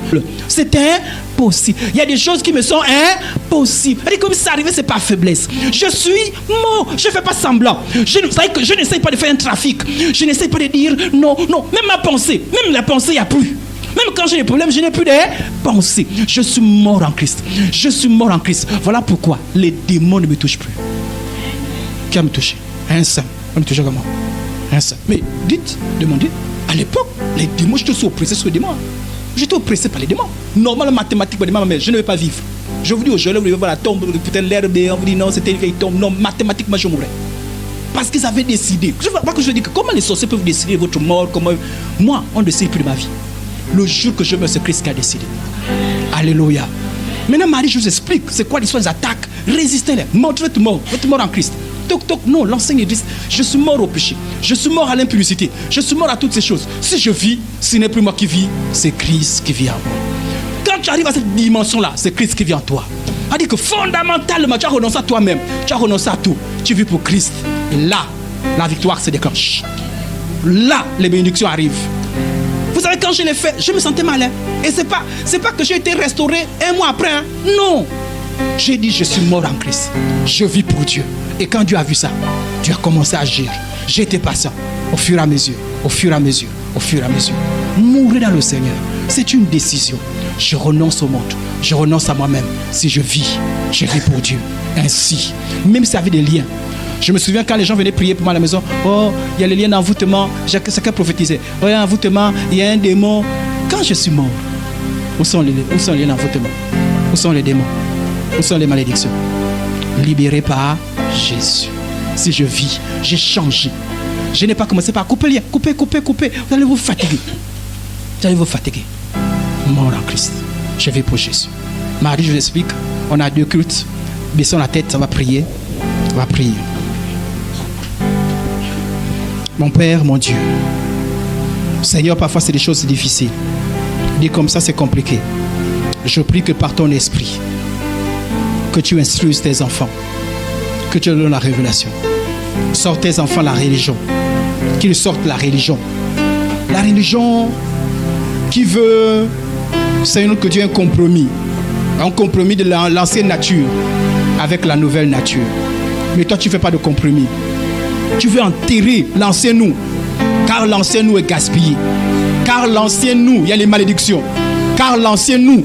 C'est impossible. Il y a des choses qui me sont impossibles. Elle dit comme si ça arrivait, c'est pas faiblesse. Je suis mort. Je ne fais pas semblant. Je n'essaie pas de faire un trafic. Je n'essaie pas de dire non. Même ma pensée, même la pensée, il n'y a plus. Même quand j'ai des problèmes, je n'ai plus de pensée. Je suis mort en Christ. Je suis mort en Christ. Voilà pourquoi les démons ne me touchent plus. Qui va me toucher? Un saint. On me touche comment? Un saint. Mais demandez. À l'époque, les démons, j'étais aussi oppressé sur les démons. J'étais oppressé par les démons. Normalement, mathématiquement, mais je ne vais pas vivre. Je vous dis aujourd'hui, vous allez voir la tombe, peut-être l'herbe, on vous dit non, c'était une vieille tombe. Non, mathématiquement, je mourrais. Parce qu'ils avaient décidé. Je ne vois pas que je dis que comment les sorciers peuvent décider votre mort, comment. Moi, on ne décide plus de ma vie. Le jour que je meurs, c'est Christ qui a décidé. Alléluia. Maintenant, Marie, je vous explique c'est quoi l'histoire des attaques. Résistez-les. Votre mort en Christ. Non, l'enseigne dit, je suis mort au péché. Je suis mort à l'impudicité. Je suis mort à toutes ces choses. Si je vis, ce n'est plus moi qui vis, c'est Christ qui vit en moi. Quand tu arrives à cette dimension-là, c'est Christ qui vit en toi. C'est-à-dire que fondamentalement, tu as renoncé à toi-même. Tu as renoncé à tout. Tu vis pour Christ. Et là, la victoire se déclenche. Là, les bénédictions arrivent. Vous savez, quand je l'ai fait, je me sentais mal. Hein? Et c'est pas que j'ai été restauré un mois après. Hein? Non. J'ai dit, je suis mort en Christ. Je vis pour Dieu. Et quand Dieu a vu ça, Dieu a commencé à agir. J'ai été patient. Au fur et à mesure. Mourir dans le Seigneur, c'est une décision. Je renonce au monde. Je renonce à moi-même. Si je vis pour Dieu. Ainsi. Même s'il y avait des liens. Je me souviens quand les gens venaient prier pour moi à la maison. Oh, il y a les liens d'envoûtement. Chacun prophétisait. Oh, il y a un envoûtement. Il y a un démon. Quand je suis mort, où sont les liens d'envoûtement? Où sont les démons? Où sont les malédictions? Libéré par Jésus. Si je vis, j'ai changé. Je n'ai pas commencé par couper les liens. Couper. Vous allez vous fatiguer. Mort en Christ. Je vis pour Jésus. Mardi, je vous explique. On a 2 cultes. Baissons la tête, on va prier. On va prier. Mon Père, mon Dieu. Seigneur, parfois c'est des choses difficiles. Dit comme ça, c'est compliqué. Je prie que par ton esprit, que tu instruises tes enfants, que tu leur donnes la révélation. Sors tes enfants la religion. Qu'ils sortent la religion. La religion qui veut, Seigneur, que Dieu ait un compromis. Un compromis de l'ancienne nature avec la nouvelle nature. Mais toi, tu ne fais pas de compromis. Tu veux enterrer l'ancien nous. Car l'ancien nous est gaspillé. Car l'ancien nous, il y a les malédictions. Car l'ancien nous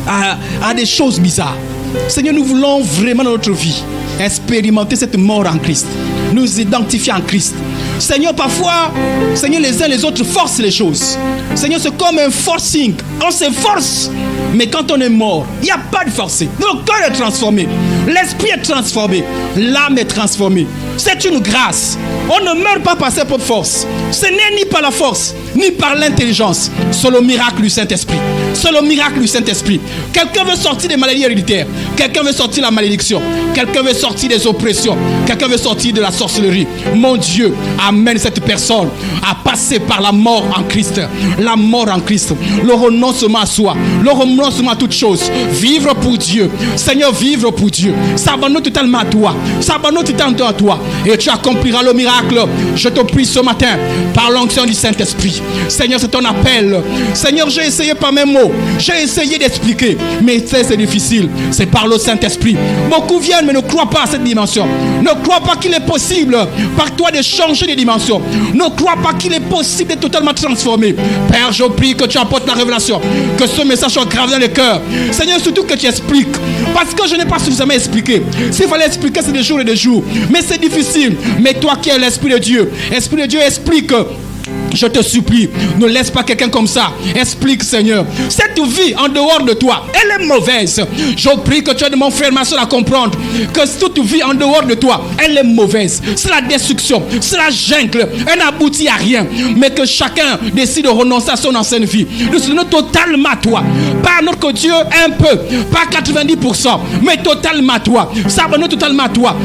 a des choses bizarres. Seigneur, nous voulons vraiment dans notre vie expérimenter cette mort en Christ. Nous identifier en Christ. Seigneur, parfois, Seigneur, les uns les autres forcent les choses. Seigneur, c'est comme un forcing. On se force. Mais quand on est mort, il n'y a pas de forcer. Le cœur est transformé. L'esprit est transformé. L'âme est transformée. C'est une grâce. On ne meurt pas par sa propre force. Ce n'est ni par la force, ni par l'intelligence. C'est le miracle du Saint-Esprit. C'est le miracle du Saint-Esprit. Quelqu'un veut sortir des maladies héréditaires. Quelqu'un veut sortir de la malédiction. Quelqu'un veut sortir des oppressions. Quelqu'un veut sortir de la sorcellerie. Mon Dieu, amène cette personne à passer par la mort en Christ. La mort en Christ. Le renoncement à soi. Le renoncement à toute chose. Vivre pour Dieu. Seigneur, vivre pour Dieu. S'abandonne totalement à toi. S'abandonne totalement à toi. Et tu accompliras le miracle. Je te prie ce matin par l'onction du Saint-Esprit. Seigneur, c'est ton appel. Seigneur, j'ai essayé par mes mots. J'ai essayé d'expliquer. Mais c'est difficile. C'est par le Saint-Esprit. Beaucoup viennent mais ne croient pas à cette dimension. Ne croient pas qu'il est possible par toi de changer de dimension. Ne crois pas qu'il est possible d'être totalement transformé. Père, je prie que tu apportes la révélation. Que ce message soit gravé dans le cœur. Seigneur, surtout que tu expliques. Parce que je n'ai pas suffisamment expliqué. S'il fallait expliquer, c'est des jours et des jours. Mais c'est difficile. Mais toi qui es l'Esprit de Dieu, explique. Je te supplie, ne laisse pas quelqu'un comme ça. Explique, Seigneur. Cette vie en dehors de toi, elle est mauvaise. Je prie que tu aides mon frère, ma soeur à comprendre que toute vie en dehors de toi, elle est mauvaise. C'est la destruction, c'est la jungle. Elle n'aboutit à rien. Mais que chacun décide de renoncer à son ancienne vie. De se donner totalement à toi. Pas notre Dieu un peu, pas 90%, mais totalement à toi. S'abandonner totalement à toi.